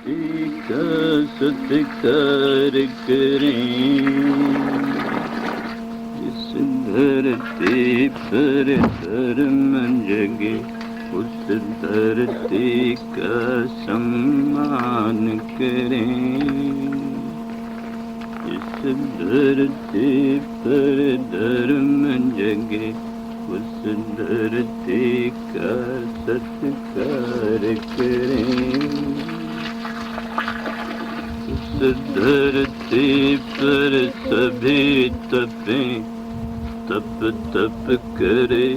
का सत्कार करें। इस धरती पर धर्म जगे, उस धरती का सम्मान करें। इस धरती पर धर्म जगे, उस धरती का सत्कार करें। उस धरती पर सभी तपें, तप तप करे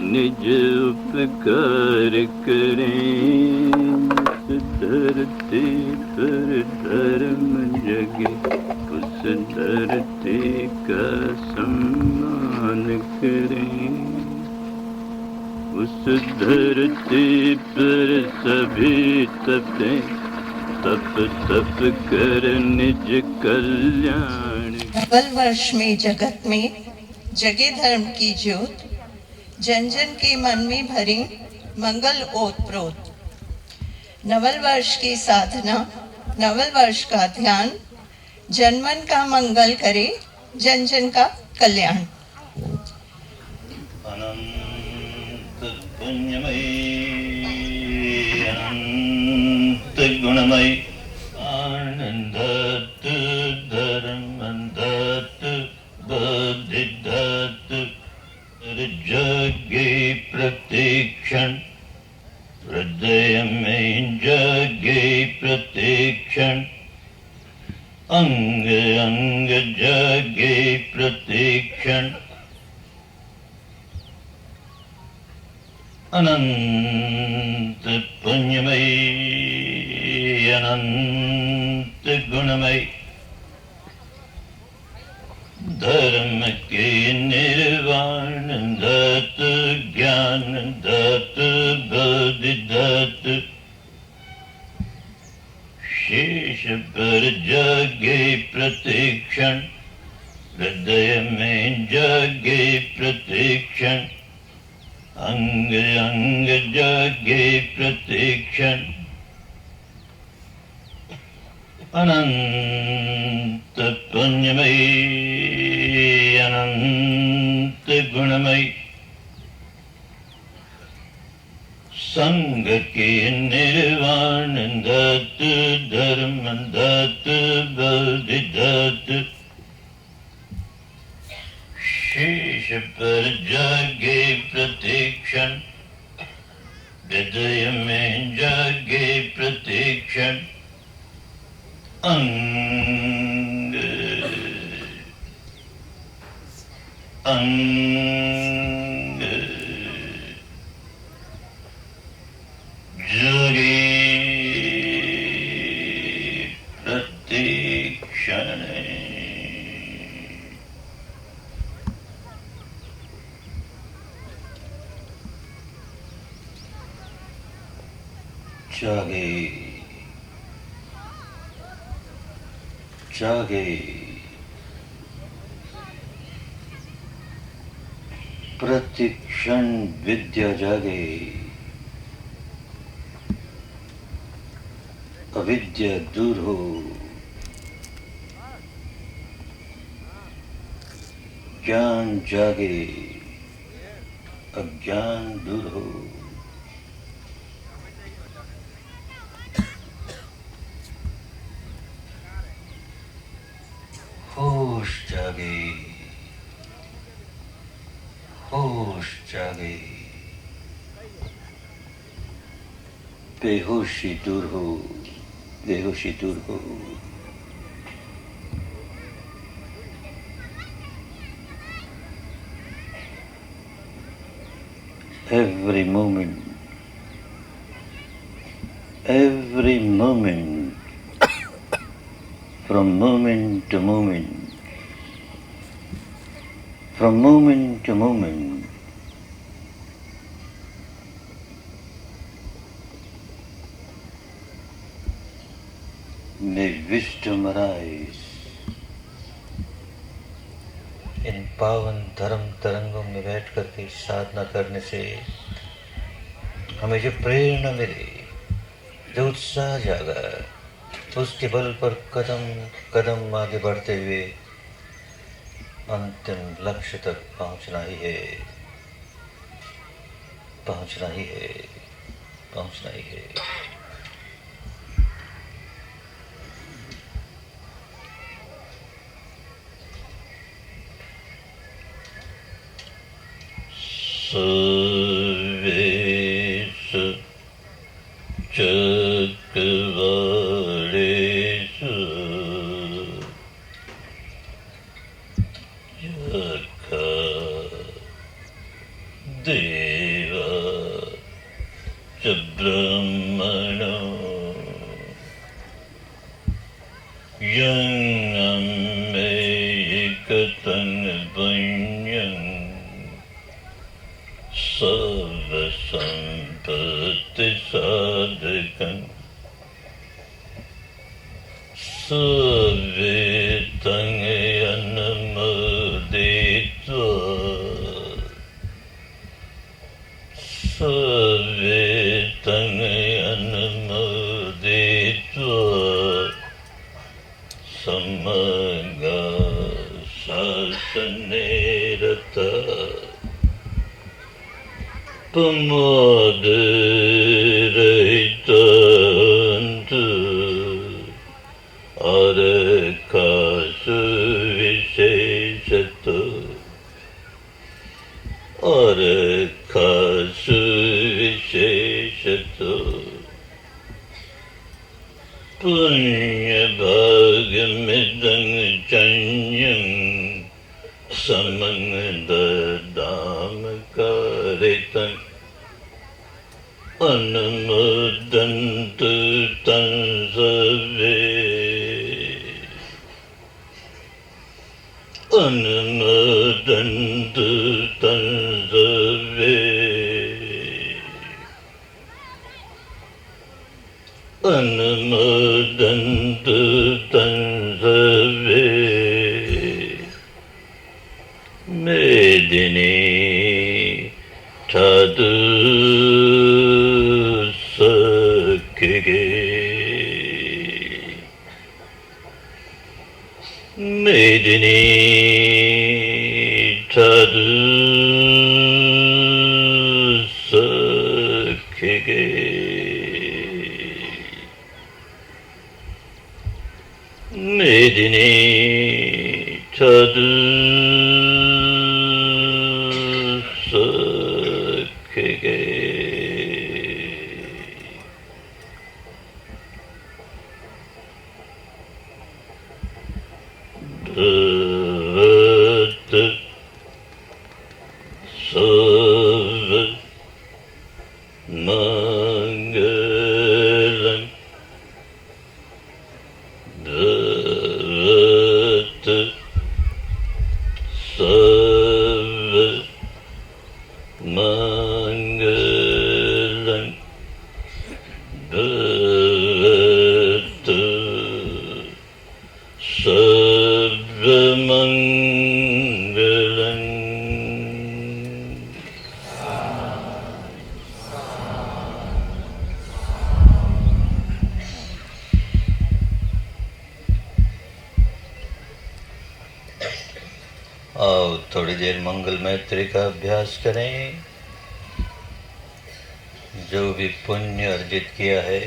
निज उपकार करें। उस धरती पर धर्म जगे, उस धरती का सम्मान करें। उस धरती पर सभी तपें, तप तप कर निज कल्याण। नवल वर्ष में जगत में जगे धर्म की ज्योत, जन जन के मन में भरे मंगल ओत प्रोत। नवल वर्ष की साधना, नवल वर्ष का ध्यान, जनमन का मंगल करे, जन जन का कल्याण। अनंत पुण्यमयी, अनंत गुणमयी, आनंदत धर्मंदत बुद्धिदत, जगे प्रतीक्षण हृदय में जगे प्रतीक्षण, अंग अंग जगे प्रतीक्षण। अनंत पुण्यमयी, अनंत गुणमयी, धर्म के निर्वाण दत्त, ज्ञान दत्त, बुद्धि दत्त, शेष पर जगे प्रतीक्षण हृदय में जगे प्रतीक्षण, अंग अंग जगे प्रतीक्षण। अनंत पुण्यमयी, अनंत गुणमयी, संग के निर्वाण दत्त, धर्म दत्त, बुद्धि दत्त, शेष पर जगे प्रतीक्षण हृदय में जगे प्रतीक्षण, अंग अंग जगे प्रतीक्षण। जागे जागे प्रतिक्षण विद्या जागे, अविद्या दूर हो, ज्ञान जागे, अज्ञान दूर हो। होश जागे, होश जागे, बेहोशी दूर हो, बेहोशी दूर हो। Every moment, from moment to moment, from moment to moment, may wisdom arise। इन पावन धर्म तरंगों में बैठ करके साधना करने से हमें जो प्रेरणा मिले, जो उत्साह जागा, उसके बल पर कदम कदम आगे बढ़ते हुए अंतिम लक्ष्य तक पहुंचना ही है, पहुंचना ही है, पहुंचना ही है। सर्वेश चक्रवालेषु यथा देवा च ब्रह्मणो यं अमेकतं वन्यं सर्वसम्पत्तिसाधकं सर्वेतं अनुमोदित्वा सर्वेतं अनुमोदित्वा समगा शासने रतः प्रमादरहितान्तु अरकासु विशेषतो अरकासु विशेषतो पुण्यभागमिदं चन्यं समं ददाम कारितम् अनुमोदन्तु तं सर्वे अनुमोदन्तु तं सर्वे अनुमोदन्तु तं सर्वे मेदिनी साधु सखिगे मेदिनी साधु सखिगे मेदिनी साधु सखिगे भवत सर्व मंगलं भवत सर्व मंगलं भवत सर्वमंगलं आओ थोड़ी देर मंगल मैत्री का अभ्यास करें। जो भी पुण्य अर्जित किया है,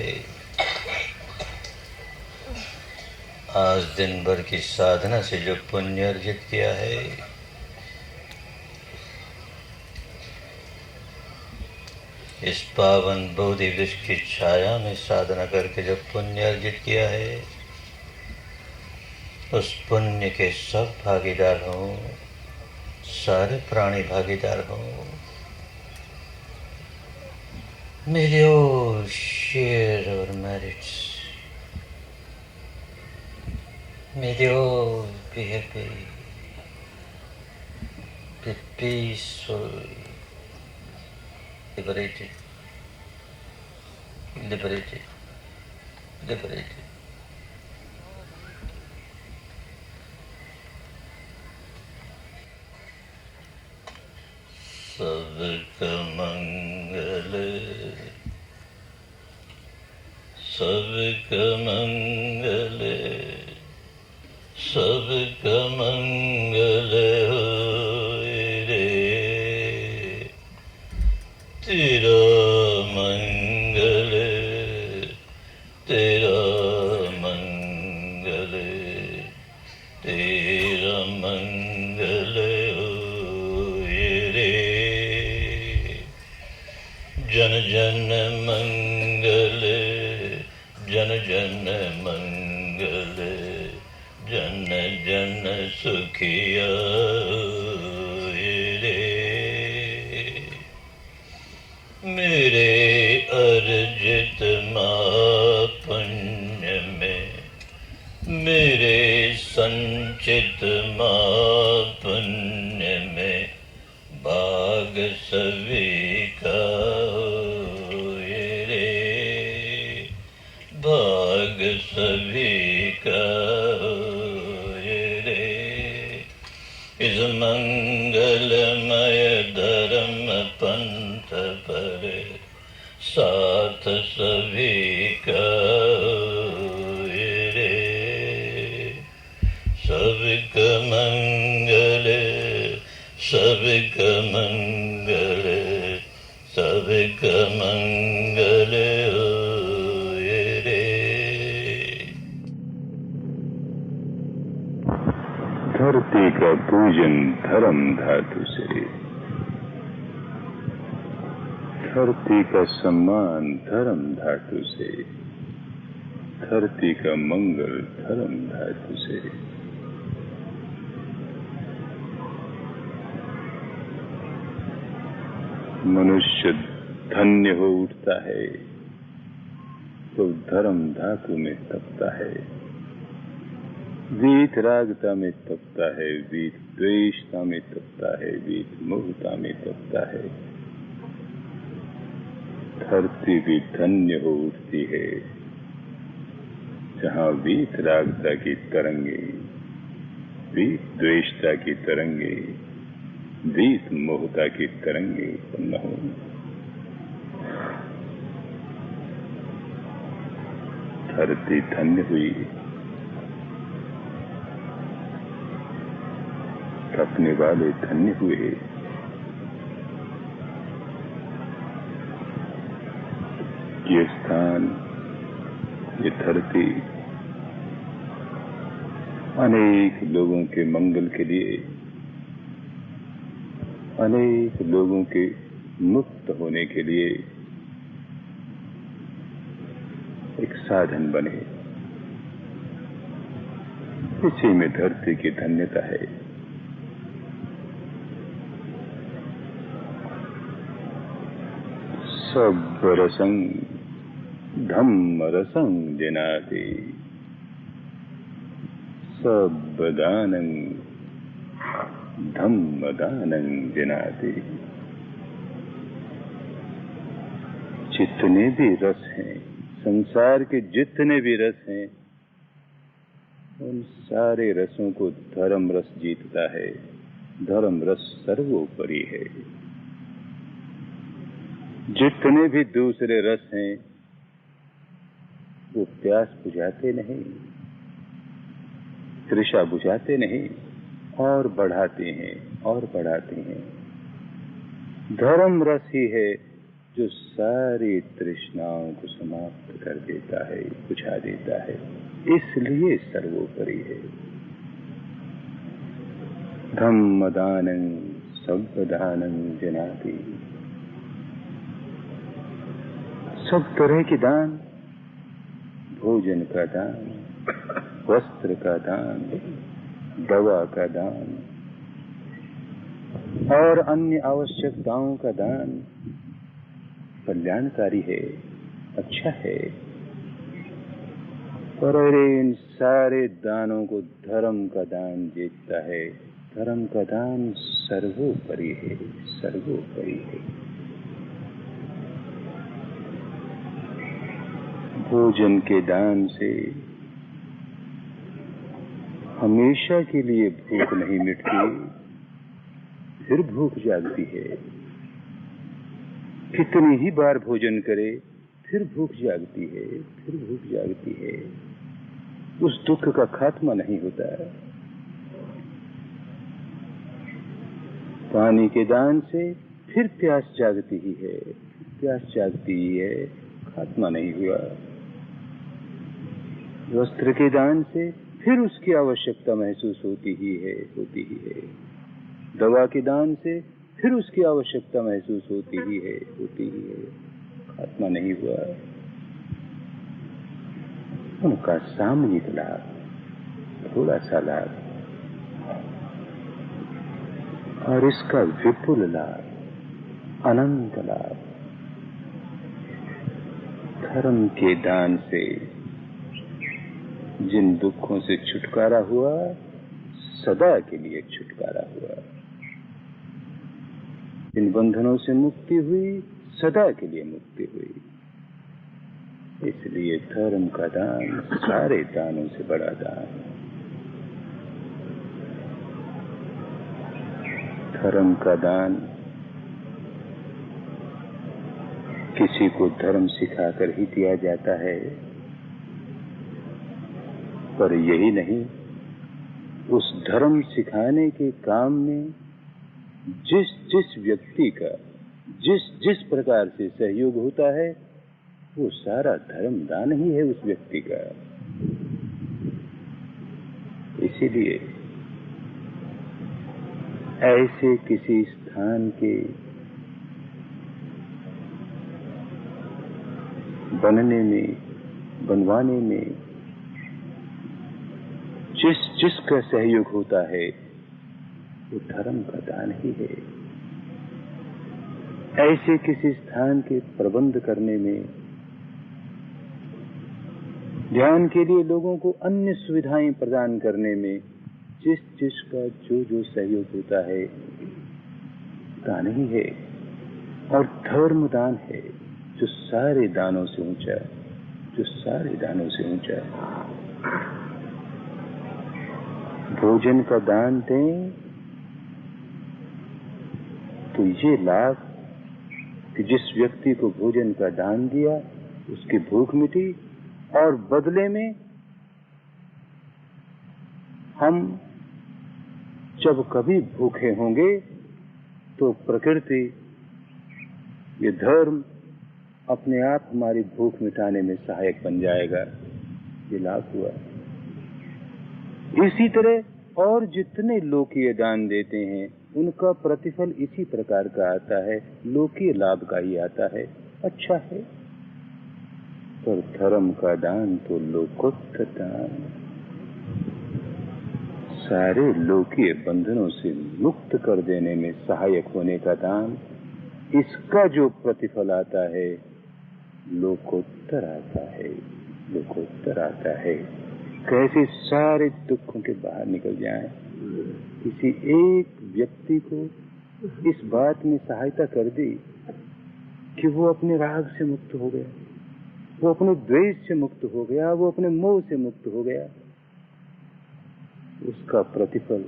आज दिन भर की साधना से जो पुण्य अर्जित किया है, इस पावन बोधि वृक्ष की छाया में साधना करके जो पुण्य अर्जित किया है, उस पुण्य के सब भागीदार हों, सारे प्राणी भागीदार हों। May they all share our merits. May they all be happy, be peaceful, liberated, liberated, liberated. सबका मंगल सबका मंगल सबका मंगल होए रे तेरा मंगल तेरा मंगल तेरा मंगल होए रे जन जन मंगल जन जन मंगल जन जन सुखिया होए रे मेरे अर्जित पुण्य में मेरे संचित पुण्य में भाग सभी का होए रे भाग सभी का होए रे इस मंगलमय धर्म पंथ पर साथ सभी का होए रे सबका मंगल सबका मंगल सबका मंगल होए रे धरती का पूजन धर्म धातु से धरती का सम्मान धर्म धातु से धरती का मंगल धर्म धातु से मनुष्य धन्य हो उठता है तो धर्म धातु में तपता है वीत रागता में तपता है वीत द्वेषता में तपता है वीत मोहता में तपता है धरती भी धन्य हो उठती है जहाँ वीत रागता की तरंगे वीत द्वेषता की तरंगे वीत मोहता की तरंगे उत्पन्न हो धरती धन्य हुई तपने वाले धन्य हुए ये स्थान ये धरती अनेक लोगों के मंगल के लिए अनेक लोगों के मुक्त होने के लिए एक साधन बने इसी में धरती की धन्यता है सब रसं धम्म रसं जनाति सब दानं धम्म दानं जनाति जितने भी रस हैं संसार के जितने भी रस हैं उन सारे रसों को धर्म रस जीतता है धर्म रस सर्वोपरि है जितने भी दूसरे रस हैं वो प्यास बुझाते नहीं तृषा बुझाते नहीं और बढ़ाते हैं धर्म रस ही है जो सारी तृष्णाओं को समाप्त कर देता है बुझा देता है इसलिए सर्वोपरि है धम्मदानं सर्वदानं जनाति सब तरह के दान भोजन का दान वस्त्र का दान दवा का दान और अन्य आवश्यकताओं का दान कल्याणकारी है अच्छा है पर इन सारे दानों को धर्म का दान जीतता है धर्म का दान सर्वोपरि है भोजन के दान से हमेशा के लिए भूख नहीं मिटती फिर भूख जागती है कितनी ही बार भोजन करे फिर भूख जागती है, फिर भूख जागती है। उस दुख का खात्मा नहीं होता। पानी के दान से फिर प्यास जागती ही है, प्यास जागती ही है, खात्मा नहीं हुआ। वस्त्र के दान से फिर उसकी आवश्यकता महसूस होती ही है, होती ही है। दवा के दान से फिर उसकी आवश्यकता महसूस होती ही है, होती ही है, खात्मा नहीं हुआ। उनका सामयिक लाभ, थोड़ा सा लाभ, और इसका विपुल लाभ, अनंत लाभ। धर्म के दान से जिन दुखों से छुटकारा हुआ, सदा के लिए छुटकारा हुआ। जिन बंधनों से मुक्ति हुई, सदा के लिए मुक्ति हुई। इसलिए धर्म का दान सारे दानों से बड़ा दान। धर्म का दान किसी को धर्म सिखाकर ही दिया जाता है, पर यही नहीं, उस धर्म सिखाने के काम में जिस जिस व्यक्ति का जिस जिस प्रकार से सहयोग होता है, वो सारा धर्म दान ही है उस व्यक्ति का। इसीलिए ऐसे किसी स्थान के बनने में, बनवाने में जिस जिसका सहयोग होता है, वो धर्म का दान ही है। ऐसे किसी स्थान के प्रबंध करने में, ध्यान के लिए लोगों को अन्य सुविधाएं प्रदान करने में जिस जिसका जो जो सहयोग होता है, दान ही है। और धर्म दान है जो सारे दानों से ऊंचा, जो सारे दानों से ऊंचा। भोजन का दान दें तो ये लाभ कि जिस व्यक्ति को भोजन का दान दिया, उसकी भूख मिटी, और बदले में हम जब कभी भूखे होंगे तो प्रकृति, ये धर्म अपने आप हमारी भूख मिटाने में सहायक बन जाएगा। ये लाभ हुआ। इसी तरह और जितने लोकीय दान देते हैं, उनका प्रतिफल इसी प्रकार का आता है, लोकीय लाभ का ही आता है, अच्छा है। पर धर्म का दान तो लोकोत्तर दान, सारे लोकीय बंधनों से मुक्त कर देने में सहायक होने का दान, इसका जो प्रतिफल आता है, लोकोत्तर आता है, लोकोत्तर आता है। कैसे सारे दुखों के बाहर निकल जाएं। किसी एक व्यक्ति को इस बात में सहायता कर दी कि वो अपने राग से मुक्त हो गया, वो अपने द्वेष से मुक्त हो गया, वो अपने मोह से मुक्त हो गया, उसका प्रतिफल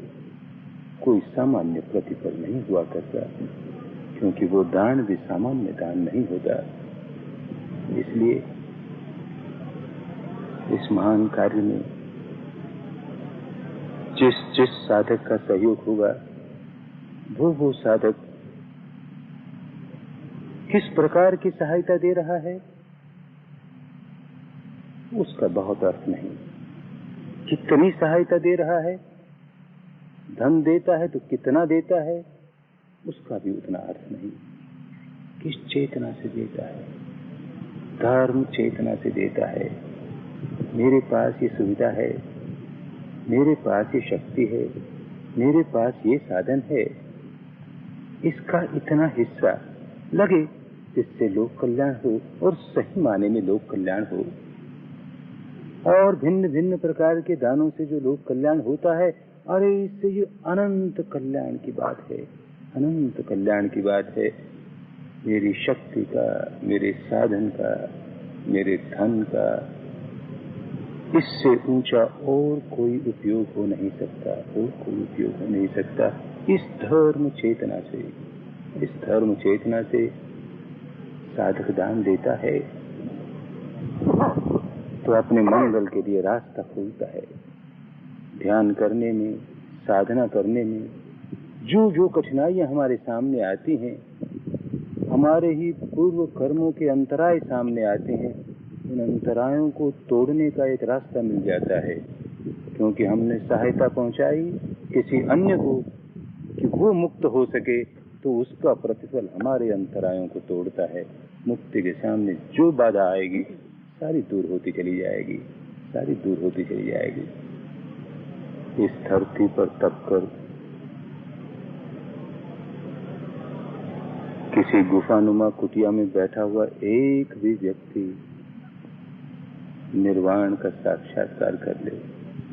कोई सामान्य प्रतिफल नहीं हुआ करता, क्योंकि वो दान भी सामान्य दान नहीं होता। इसलिए इस महान कार्य में जिस जिस साधक का सहयोग होगा, वो साधक किस प्रकार की सहायता दे रहा है, उसका बहुत अर्थ नहीं। कितनी सहायता दे रहा है, धन देता है तो कितना देता है, उसका भी उतना अर्थ नहीं। किस चेतना से देता है, धर्म चेतना से देता है। मेरे पास ये सुविधा है, मेरे पास ये शक्ति है, मेरे पास ये साधन है, इसका इतना हिस्सा लगे जिससे लोक कल्याण हो, और सही माने में लोक कल्याण हो। और भिन्न भिन्न प्रकार के दानों से जो लोक कल्याण होता है, अरे इससे ये अनंत कल्याण की बात है, अनंत कल्याण की बात है। मेरी शक्ति का, मेरे साधन का, मेरे धन का, इससे ऊंचा और कोई उपयोग हो नहीं सकता, और कोई उपयोग हो नहीं सकता। इस धर्म चेतना से, इस धर्म चेतना से साधक दान देता है, तो अपने मंगल के लिए रास्ता खुलता है। ध्यान करने में, साधना करने में जो जो कठिनाइयां हमारे सामने आती हैं, हमारे ही पूर्व कर्मों के अंतराय सामने आते हैं, उन अंतरायों को तोड़ने का एक रास्ता मिल जाता है, क्योंकि हमने सहायता पहुंचाई किसी अन्य को कि वो मुक्त हो सके, तो उसका प्रतिफल हमारे अंतरायों को तोड़ता है। मुक्ति के सामने जो बाधा आएगी सारी दूर होती चली जाएगी, सारी दूर होती चली जाएगी। इस धरती पर तपकर किसी गुफानुमा कुटिया में बैठा हुआ एक भी व्यक्ति निर्वाण का साक्षात्कार कर ले,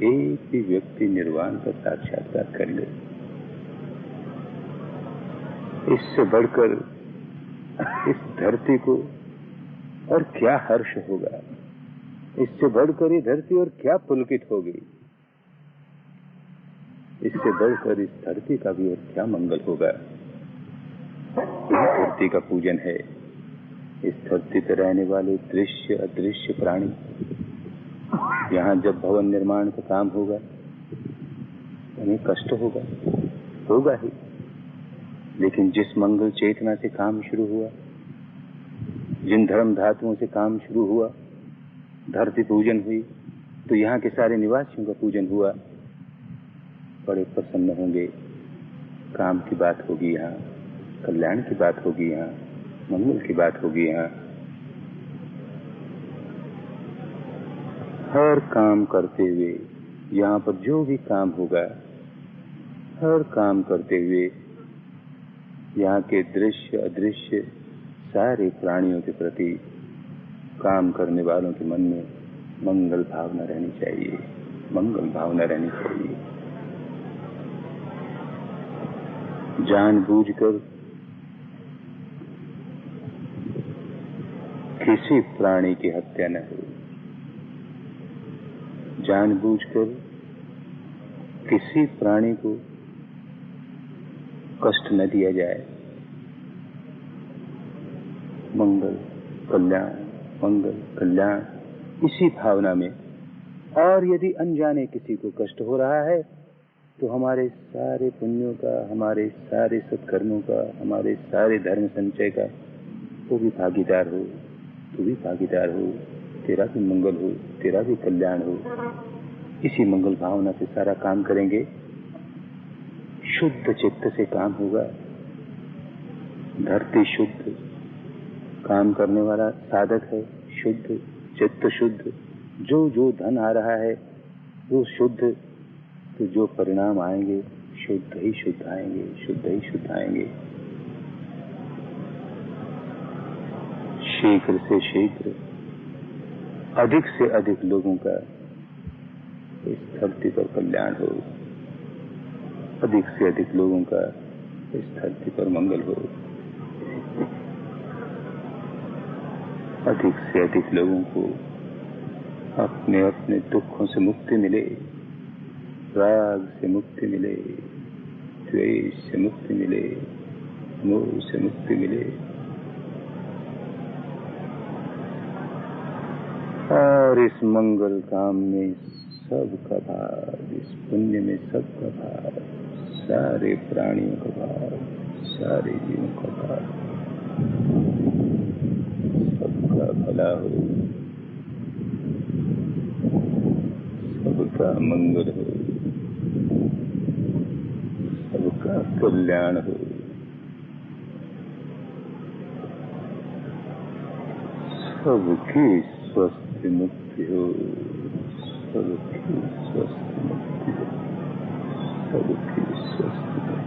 एक भी व्यक्ति निर्वाण का साक्षात्कार कर ले, इससे बढ़कर इस धरती को और क्या हर्ष होगा, इससे बढ़कर ये धरती और क्या पुलकित होगी, इससे बढ़कर इस धरती का भी और क्या मंगल होगा। इस धरती का पूजन है। इस धरती पर रहने वाले दृश्य अदृश्य प्राणी, यहाँ जब भवन निर्माण का काम होगा उन्हें कष्ट होगा, होगा ही, लेकिन जिस मंगल चेतना से काम शुरू हुआ, जिन धर्म धातुओं से काम शुरू हुआ, धरती पूजन हुई, तो यहाँ के सारे निवासियों का पूजन हुआ। बड़े प्रसन्न होंगे, काम की बात होगी यहाँ, कल्याण की बात होगी यहाँ, मंगल की बात होगी यहाँ। हर काम करते हुए, यहाँ पर जो भी काम होगा, हर काम करते हुए यहाँ के दृश्य अदृश्य सारे प्राणियों के प्रति काम करने वालों के मन में मंगल भावना रहनी चाहिए, मंगल भावना रहनी चाहिए। जानबूझकर किसी प्राणी की हत्या न हो, जानबूझकर किसी प्राणी को कष्ट न दिया जाए। मंगल कल्याण, मंगल कल्याण, इसी भावना में। और यदि अनजाने किसी को कष्ट हो रहा है तो हमारे सारे पुण्यों का, हमारे सारे सत्कर्मों का, हमारे सारे धर्म संचय का वो भी भागीदार हो, तू भी भागीदार हो, तेरा भी मंगल हो, तेरा भी कल्याण हो। इसी मंगल भावना से सारा काम करेंगे, शुद्ध चित्त से काम होगा। धरती शुद्ध, काम करने वाला साधक है शुद्ध, चित्त शुद्ध, जो जो धन आ रहा है वो शुद्ध, तो जो परिणाम आएंगे शुद्ध ही शुद्ध आएंगे, शुद्ध ही शुद्ध आएंगे। शीघ्र से शीघ्र अधिक से अधिक लोगों का इस धरती पर कल्याण हो, अधिक से अधिक लोगों का इस धरती पर मंगल हो, अधिक से अधिक लोगों को अपने अपने दुखों से मुक्ति मिले, राग से मुक्ति मिले, द्वेष से मुक्ति मिले, मोह से मुक्ति मिले। और इस मंगल काम में सबका भाग, इस पुण्य में सबका भाग, सारे प्राणियों का भाग, सारे जीवों का भाग, सबका भला हो, सबका मंगल हो, सबका कल्याण हो, सबकी स्वस्थ मुक्ति हो, सबकी स्वस्थ मुक्ति हो, सबकी स्वस्थ मुक्ति।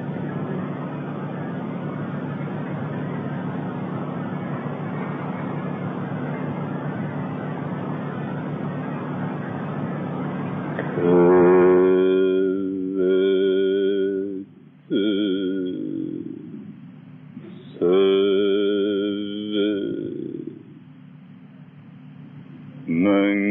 मंगल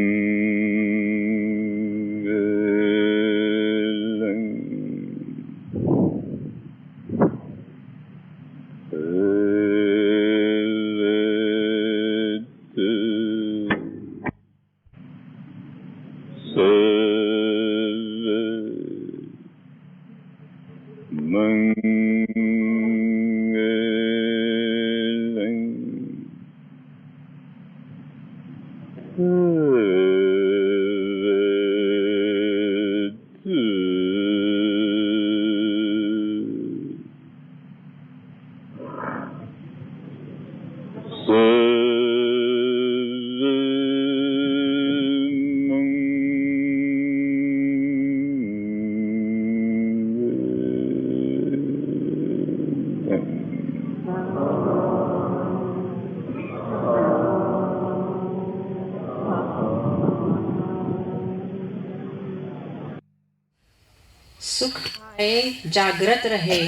सुख आए जागृत रहे,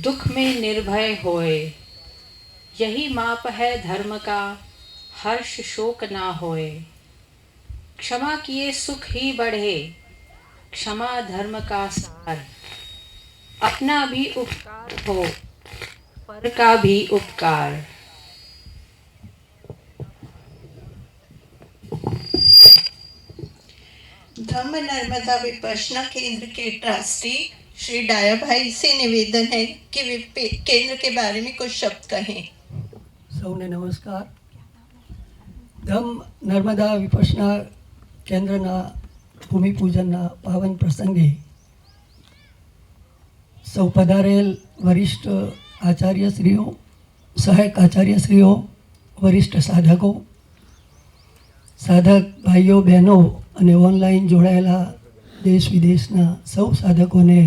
दुख में निर्भय होए, यही माप है धर्म का, हर्ष शोक ना होए। क्षमा किए सुख ही बढ़े, क्षमा धर्म का सार, अपना भी उपकार हो, पर का भी उपकार। धम्म नर्मदा विपश्यना केंद्र के ट्रस्टी श्री डाया भाई से निवेदन है कि केंद्र के बारे में कुछ शब्द कहें। સૌને નમસ્કાર. ધમ્મ નર્મદા વિપશ્યના કેન્દ્રના ભૂમિપૂજનના પાવન પ્રસંગે સૌ પધારેલ વરિષ્ઠ આચાર્યશ્રીઓ, સહાયક આચાર્યશ્રીઓ, વરિષ્ઠ સાધકો, સાધક ભાઈઓ બહેનો અને ઓનલાઈન જોડાયેલા દેશ વિદેશના સૌ સાધકોને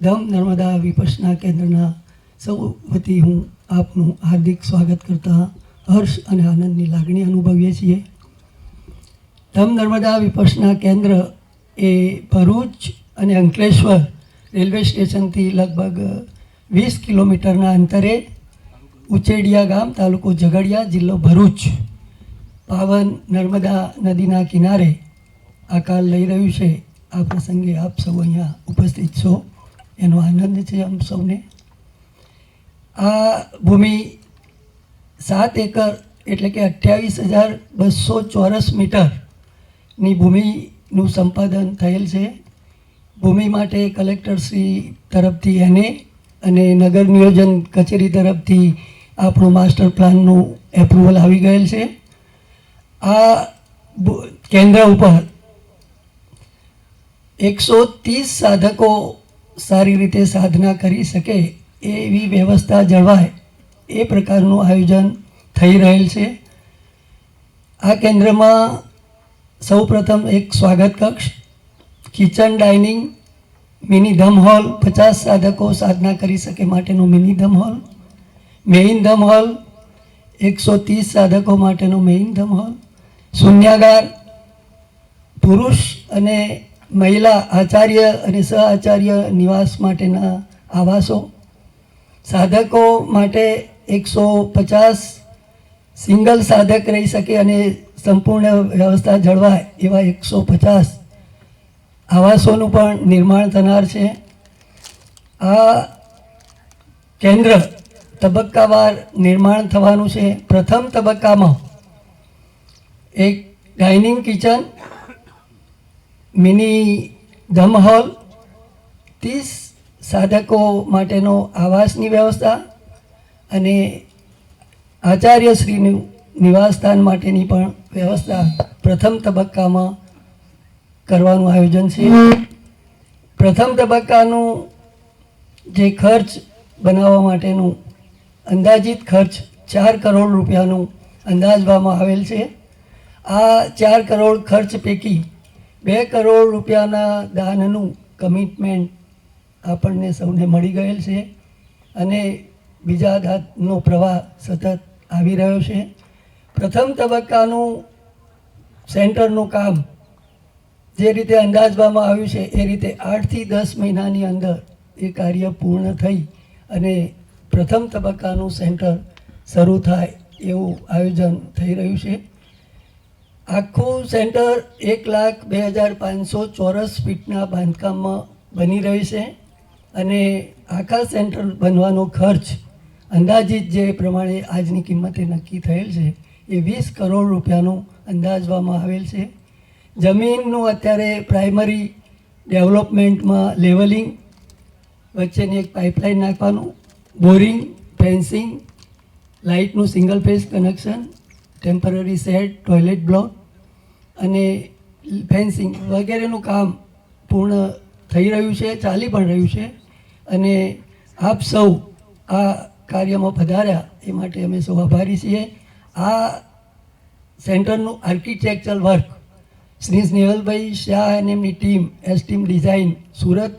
ધમ્મ નર્મદા વિપશ્યના કેન્દ્રના સૌ વતી હું આપનું હાર્દિક સ્વાગત કરતા હર્ષ અને આનંદની લાગણી અનુભવીએ છીએ. ધમ્મ નર્મદા વિપશ્યના કેન્દ્ર એ ભરૂચ અને અંકલેશ્વર રેલવે સ્ટેશનથી લગભગ 20 કિલોમીટરના અંતરે ઉચેડિયા ગામ, તાલુકો ઝઘડિયા, જિલ્લો ભરૂચ, પાવન નર્મદા નદીના કિનારે આકાર લઈ રહ્યું છે. આ પ્રસંગે આપ સૌ અહીંયા ઉપસ્થિત છો એનો આનંદ છે આમ સૌને. આ ભૂમિ 7 એકર એટલે કે 28,200 ચોરસ મીટરની ભૂમિનું સંપાદન થયેલ છે. ભૂમિ માટે કલેક્ટરશ્રી તરફથી એને અને નગર નિયોજન કચેરી તરફથી આપણો માસ્ટર પ્લાનનું એપ્રુવલ આવી ગયેલ છે. આ કેન્દ્ર ઉપર 130 સાધકો સારી રીતે સાધના કરી શકે એવી વ્યવસ્થા જળવાય એ પ્રકારનું આયોજન થઈ રહેલ છે. આ કેન્દ્રમાં સૌપ્રથમ એક સ્વાગત કક્ષ, કિચન, ડાઇનિંગ, મિની ધમ હોલ, 50 સાધકો સાધના કરી શકે માટેનો મિની ધમ હોલ, મેઇન ધમ હોલ, 130 સાધકો માટેનો મેઇન ધમ હોલ, શૂન્યાગાર, પુરુષ અને મહિલા આચાર્ય અને સહ આચાર્ય નિવાસ માટેના આવાસો, સાધકો માટે 150 સિંગલ સાધક રહી શકે અને સંપૂર્ણ વ્યવસ્થા જળવાય એવા 150 આવાસોનું પણ નિર્માણ થનાર છે. આ કેન્દ્ર તબક્કાવાર નિર્માણ થવાનું છે. પ્રથમ તબક્કામાં એક ડાઇનિંગ કિચન, મિની ધમ હોલ, 30 સાધકો માટેનો આવાસની વ્યવસ્થા અને આચાર્યશ્રીનું નિવાસસ્થાન માટેની પણ વ્યવસ્થા પ્રથમ તબક્કામાં કરવાનું આયોજન છે. પ્રથમ તબક્કાનું જે ખર્ચ બનાવવા માટેનું અંદાજિત ખર્ચ 4 કરોડ રૂપિયાનું અંદાજવામાં આવેલ છે. આ 4 કરોડ ખર્ચ પૈકી 2 કરોડ રૂપિયાના દાનનું કમિટમેન્ટ આપણને સૌને મળી ગયેલ છે અને બીજા દાનનો પ્રવાહ સતત આવી રહ્યો છે. પ્રથમ તબક્કાનું સેન્ટરનું કામ જે રીતે અંદાજવામાં આવ્યું છે એ રીતે 8 થી 10 મહિનાની અંદર એ કાર્ય પૂર્ણ થઈ અને પ્રથમ તબક્કાનું સેન્ટર શરૂ થાય એવું આયોજન થઈ રહ્યું છે. આખું સેન્ટર 1,02,500 ચોરસ ફીટના બાંધકામમાં બની રહ્યું છે અને આખા સેન્ટર બનવાનો ખર્ચ અંદાજિત જે પ્રમાણે આજની કિંમતે નક્કી થયેલ છે એ 20 કરોડ રૂપિયાનું અંદાજવામાં આવેલ છે. જમીનનું અત્યારે પ્રાઇમરી ડેવલપમેન્ટમાં લેવલિંગ, વચ્ચેની એક પાઇપલાઇન નાખવાનું, બોરિંગ, ફેન્સિંગ, લાઇટનું single phase connection, temporary shed, toilet block અને ફેન્સિંગ વગેરેનું કામ પૂર્ણ થઈ રહ્યું છે, ચાલી પણ રહ્યું છે. અને આપ સૌ આ કાર્યમાં પધાર્યા એ માટે અમે સૌ આભારી છીએ. આ સેન્ટરનું આર્કિટેક્ચરલ વર્ક શ્રી સ્નેહલભાઈ શાહ અને એમની ટીમ ટીમ ડિઝાઇન સુરત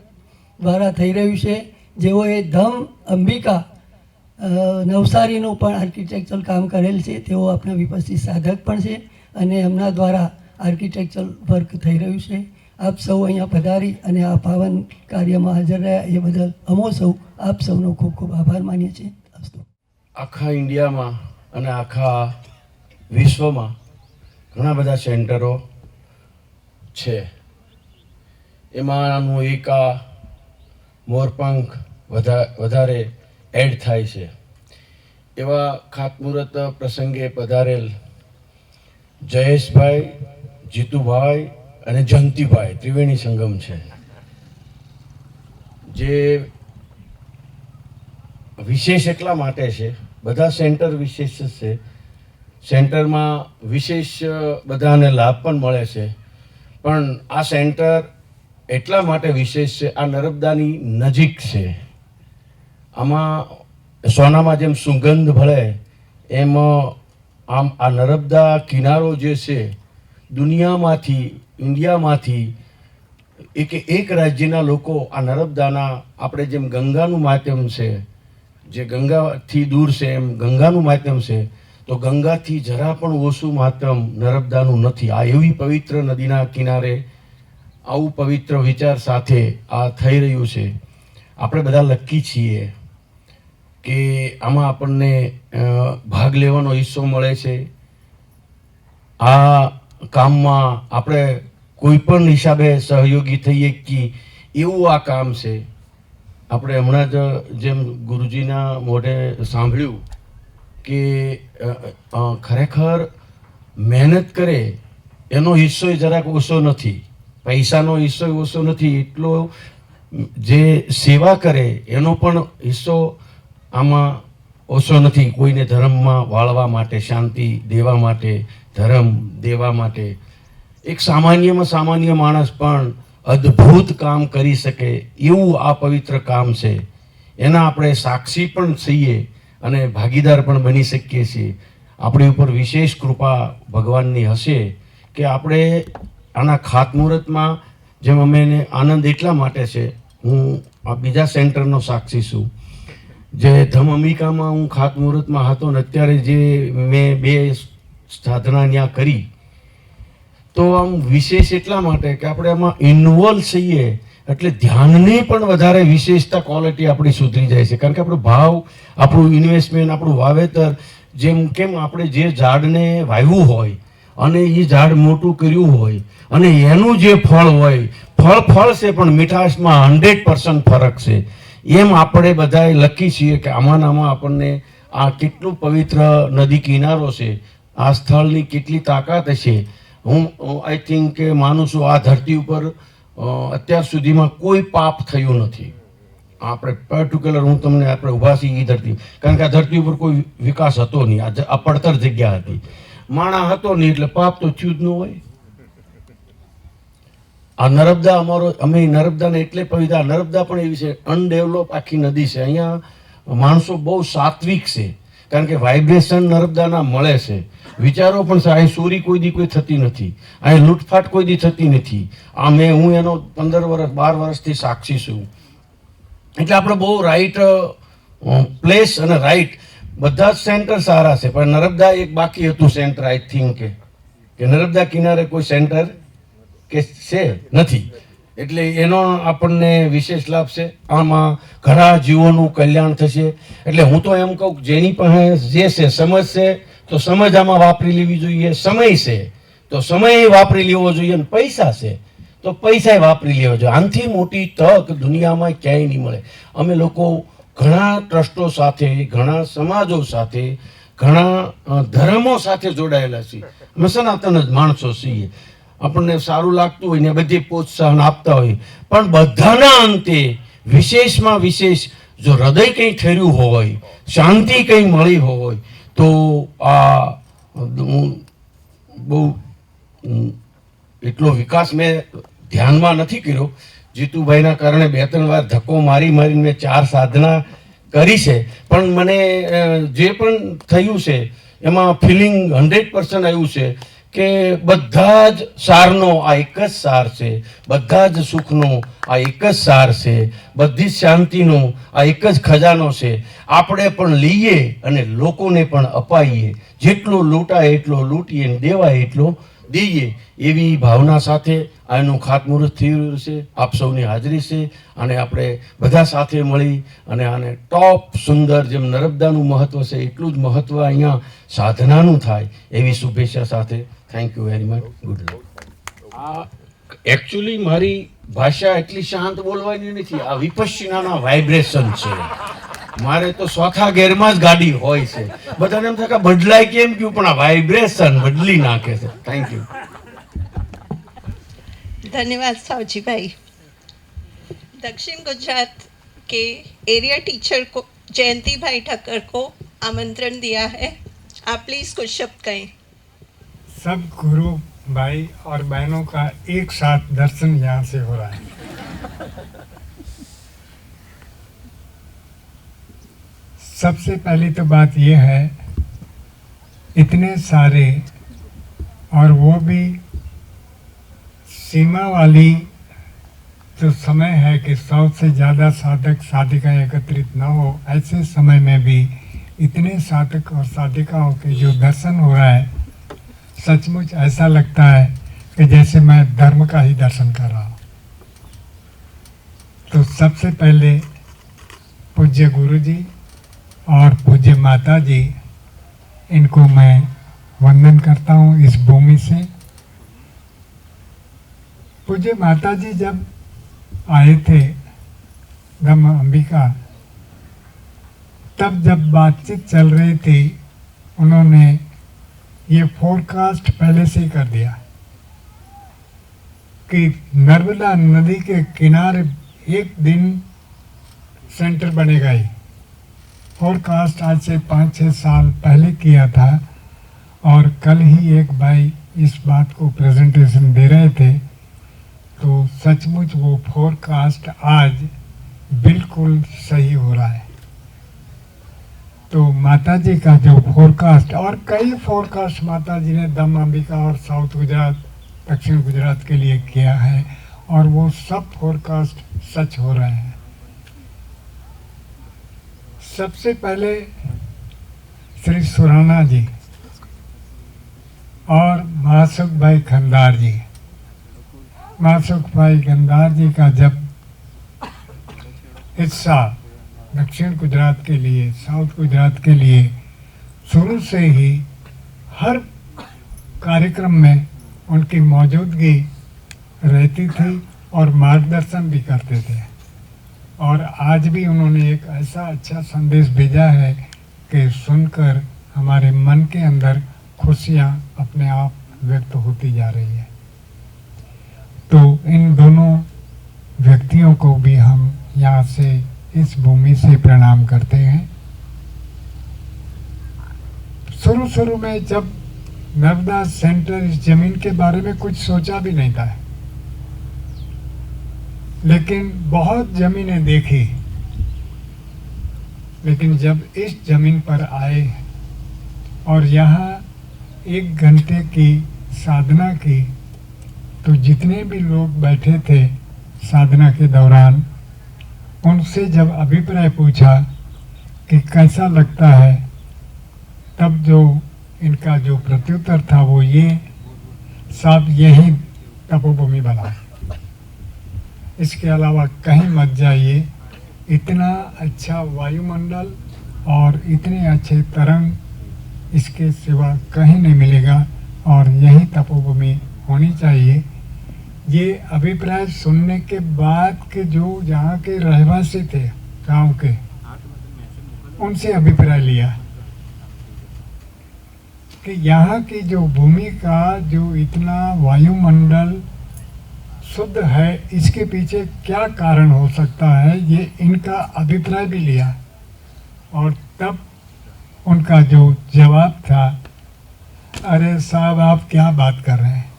દ્વારા થઈ રહ્યું છે. જેઓએ ધમ અંબિકા નવસારીનું પણ આર્કિટેક્ચરલ કામ કરેલ છે. તેઓ આપણા વિપક્ષી સાધક પણ છે અને એમના દ્વારા આર્કિટેક્ચરલ વર્ક થઈ રહ્યું છે. આપ સૌ અહીંયા પધારી અને આ પાવન કાર્યમાં હાજર રહ્યા એ બદલ અમો સૌ આપ સૌનો ખૂબ ખૂબ આભાર માનીએ છીએ. આખા ઇન્ડિયામાં અને આખા વિશ્વમાં ઘણા બધા સેન્ટરો છે. એમાંનું એક આ મોરપંખ વધારે એડ થાય છે. એવા ખાતમુહૂર્ત પ્રસંગે પધારેલ જયેશભાઈ, જીતુભાઈ અને જયંતિભાઈ ત્રિવેણી સંગમ છે, જે વિશેષ એટલા માટે છે. બધા સેન્ટર વિશેષ છે. સેન્ટરમાં વિશેષ બધાને લાભ પણ મળે છે, પણ આ સેન્ટર એટલા માટે વિશેષ છે, આ નર્મદાની નજીક છે. આમાં સોનામાં જેમ સુગંધ ભળે એમ આમ આ નર્મદા કિનારો જે છે, દુનિયામાંથી, ઇન્ડિયામાંથી એક રાજ્યના લોકો આ નર્મદાના, આપણે જેમ ગંગાનું માધ્યમ છે, જે ગંગાથી દૂર છે એમ ગંગાનું માધ્યમ છે, તો ગંગાથી જરા પણ ઓછું માધ્યમ નર્મદાનું નથી. આ એવી પવિત્ર નદીના કિનારે આવું પવિત્ર વિચાર સાથે આ થઈ રહ્યું છે. આપણે બધા લકી છીએ કે આમાં આપણને ભાગ લેવાનો હિસ્સો મળે છે. આ કામમાં આપણે કોઈ પણ હિસાબે સહયોગી થઈએ કે એવું આ કામ છે. આપણે હમણાં જ જેમ ગુરુજીના મોઢે સાંભળ્યું કે ખરેખર મહેનત કરે એનો હિસ્સો જરાક ઓછો નથી, પૈસાનો હિસ્સો ઓછો નથી, એટલો જે સેવા કરે એનો પણ હિસ્સો આમાં ઓછો નથી. કોઈને ધર્મમાં વાળવા માટે, શાંતિ દેવા માટે, ધર્મ દેવા માટે એક સામાન્યમાં સામાન્ય માણસ પણ અદ્ભુત કામ કરી શકે એવું આ પવિત્ર કામ છે. એના આપણે સાક્ષી પણ છીએ અને ભાગીદાર પણ બની શકીએ છીએ. આપણી ઉપર વિશેષ કૃપા ભગવાનની હશે કે આપણે આના ખાતમુહૂર્તમાં, જેમ અમે આનંદ એટલા માટે છે, હું આ બીજા સેન્ટરનો સાક્ષી છું. જે ધમ અંબિકામાં હું ખાતમુહૂર્તમાં હતો ને અત્યારે જે મેં 2 સાધના ત્યાં કરી, તો આમ વિશેષ એટલા માટે કે આપણે આમાં ઇન્વોલ્વ થઈએ એટલે ધ્યાનની પણ વધારે વિશેષતા, ક્વોલિટી આપણી સુધરી જાય છે. કારણ કે આપણો ભાવ, આપણું ઇન્વેસ્ટમેન્ટ, આપણું વાવેતર, જેમ કેમ આપણે જે ઝાડને વાવ્યું હોય અને એ ઝાડ મોટું કર્યું હોય અને એનું જે ફળ હોય, ફળ છે પણ મીઠાશમાં 100% ફરક છે. એમ આપણે બધાએ લખી છીએ કે આમાં આપણને આ કેટલું પવિત્ર નદી કિનારો છે, આ સ્થળની કેટલી તાકાત હશે. હું આઈ થિંક કે માનું છું આ ધરતી ઉપર અત્યાર સુધીમાં કોઈ પાપ થયું નથી. આપણે પર્ટિક્યુલર હું તમને આપણે ઊભા છીએ એ ધરતી, કારણ કે આ ધરતી ઉપર કોઈ વિકાસ હતો નહીં, આ પડતર જગ્યા હતી, માણા હતો નહીં, એટલે પાપ તો થયું જ ન હોય. આ નર્મદા અમારો, અમે નર્મદાને એટલે પવિત્ર, નર્મદા પણ એવી છે, અનડેવલપ આખી નદી છે. અહીંયા માણસો બહુ સાત્વિક છે, કારણ કે વાઇબ્રેશન નર્મદાના મળે છે. વિચારો પણ છે, અહીં ચોરી કોઈ દી કોઈ થતી નથી, અહીં લૂંટફાટ કોઈ દી થતી નથી. હું એનો 15 વર્ષ 12 વર્ષથી સાક્ષી છું. એટલે આપણે બહુ રાઈટ પ્લેસ અને રાઈટ બધા જ સેન્ટર સારા છે, પણ નર્મદા એક બાકી હતું સેન્ટર. આઈ થિંક કે નર્મદા કિનારે કોઈ સેન્ટર કે છે નથી, એટલે એનો આપણને વિશેષ લાભ છે. આમાં ઘણા જીવોનું કલ્યાણ થશે. એટલે હું તો એમ કહું, જેની પાસે જે છે સમજ છે તો સમજ આમાં વાપરી લેવી જોઈએ, સમય છે તો સમય વાપરી લેવો જોઈએ, અને પૈસા છે તો પૈસા વાપરી લેવો જોઈએ. આનાથી મોટી તક દુનિયામાં ક્યાંય નહીં મળે. અમે લોકો ઘણા ટ્રસ્ટો સાથે, ઘણા સમાજો સાથે, ઘણા ધર્મો સાથે જોડાયેલા છીએ. અમે સનાતન જ માણસો છીએ. આપણને સારું લાગતું હોય ને બધી પ્રોત્સાહન આપતા હોય, પણ બધાના અંતે વિશેષમાં વિશેષ જો હૃદય કંઈ ઠર્યું હોય, શાંતિ કંઈ મળી હોય, તો આ હું બહુ એટલો વિકાસ મેં ધ્યાનમાં નથી કર્યો. જીતુભાઈના કારણે 2-3 વાર ધક્કો મારી મારીને મેં 4 સાધના કરી છે, પણ મને જે પણ થયું છે એમાં ફિલિંગ 100% આવ્યું છે કે બધા જ સારનો આ એક જ સાર છે, બધા જ સુખનો આ એક જ સાર છે, બધી જ શાંતિનો આ એક જ ખજાનો છે. આપણે પણ લઈએ અને લોકોને પણ અપાઈએ, જેટલો લૂંટાય એટલો લૂંટીએ ને દેવાય એટલો દઈએ, એવી ભાવના સાથે આનું ખાતમુહૂર્ત થઈ રહ્યું છે. આપ સૌની હાજરી છે અને આપણે બધા સાથે મળી અને આને ટોપ સુંદર, જેમ નર્મદાનું મહત્વ છે એટલું જ મહત્વ અહીંયા સાધનાનું થાય, એવી શુભેચ્છા સાથે thank you very much. Good luck. આ એકચ્યુઅલી મારી ભાષા એટલી શાંત બોલવાની નથી, આ વિપશ્યનાના વાઇબ્રેશન છે. મારે તો ચોથા ગેરમાં જ ગાડી હોય છે, બધાને એમ થાય કે બદલાય કેમ ક્યું, પણ આ વાઇબ્રેશન બદલી નાખે છે. Thank you. धन्यवाद सावजी भाई। दक्षिण गुजरात के एरिया टीचर को जयंती भाई ठक्कर को आमंत्रण दिया है, आप प्लीज कुछ शब्द कहें। सब गुरु भाई और बहनों का एक साथ दर्शन यहाँ से हो रहा है। सबसे पहली तो बात यह है, इतने सारे, और वो भी सीमा वाली जो समय है कि 100 से ज़्यादा साधक साधिकाएं एकत्रित न हो, ऐसे समय में भी इतने साधक और साधिकाओं के जो दर्शन हो रहा है, सचमुच ऐसा लगता है कि जैसे मैं धर्म का ही दर्शन कर रहा हूँ। तो सबसे पहले पूज्य गुरु जी और पूज्य माता जी, इनको मैं वंदन करता हूँ इस भूमि से। पूज्य माता जी जब आए थे धम्म अंबिका, तब जब बातचीत चल रही थी, उन्होंने ये फोरकास्ट पहले से ही कर दिया कि नर्मदा नदी के किनारे एक दिन सेंटर बनेगा ही। फोरकास्ट आज से 5-6 साल पहले किया था, और कल ही एक भाई इस बात को प्रेजेंटेशन दे रहे थे, तो सचमुच वो फोरकास्ट आज बिल्कुल सही हो रहा है। तो माता जी का जो फोरकास्ट, और कई फोरकास्ट माता जी ने धम्म अंबिका और साउथ गुजरात, दक्षिण गुजरात के लिए किया है, और वो सब फोरकास्ट सच हो रहे हैं। सबसे पहले श्री सुराना जी और महासुख भाई खंडार जी, महासुख भाई खंडार जी का जब हिस्सा दक्षिण गुजरात के लिए, साउथ गुजरात के लिए शुरू से ही हर कार्यक्रम में उनकी मौजूदगी रहती थी और मार्गदर्शन भी करते थे। और आज भी उन्होंने एक ऐसा अच्छा संदेश भेजा है कि सुनकर हमारे मन के अंदर खुशियाँ अपने आप व्यक्त होती जा रही है। तो इन दोनों व्यक्तियों को भी हम यहाँ से, इस भूमि से प्रणाम करते हैं। शुरू में जब नर्मदा सेंटर, इस जमीन के बारे में कुछ सोचा भी नहीं था, लेकिन बहुत जमीनें देखी, लेकिन जब इस जमीन पर आए और यहाँ 1 घंटे की साधना की, तो जितने भी लोग बैठे थे साधना के दौरान, उनसे जब अभिप्राय पूछा कि कैसा लगता है, तब जो इनका जो प्रत्युत्तर था वो ये, साहब यही तपोभूमि बना, इसके अलावा कहीं मत जाइए, इतना अच्छा वायुमंडल और इतने अच्छे तरंग इसके सिवा कहीं नहीं मिलेगा, और यही तपोभूमि होनी चाहिए। ये अभिप्राय सुनने के बाद के जो यहाँ के रहवासी थे गांव के, उनसे अभिप्राय लिया। कि यहाँ की जो भूमि का जो इतना वायुमंडल शुद्ध है, इसके पीछे क्या कारण हो सकता है, ये इनका अभिप्राय भी लिया। और तब उनका जो जवाब था, अरे साहब आप क्या बात कर रहे हैं,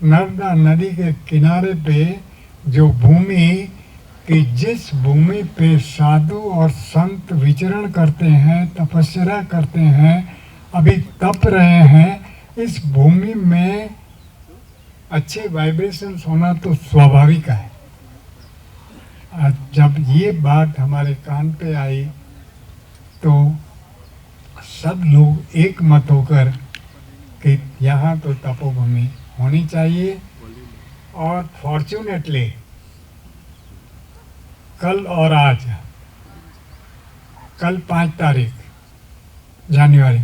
नर्मदा नदी के किनारे पे जो भूमि कि जिस भूमि पे साधु और संत विचरण करते हैं, तपस्या करते हैं, अभी तप रहे हैं, इस भूमि में अच्छे वाइब्रेशंस होना तो स्वाभाविक है। और जब ये बात हमारे कान पे आई तो सब लोग एक मत होकर कि यहाँ तो तपोभूमि होनी चाहिए। और फॉर्चुनेटली कल और आज, कल 5 तारीख जनवरी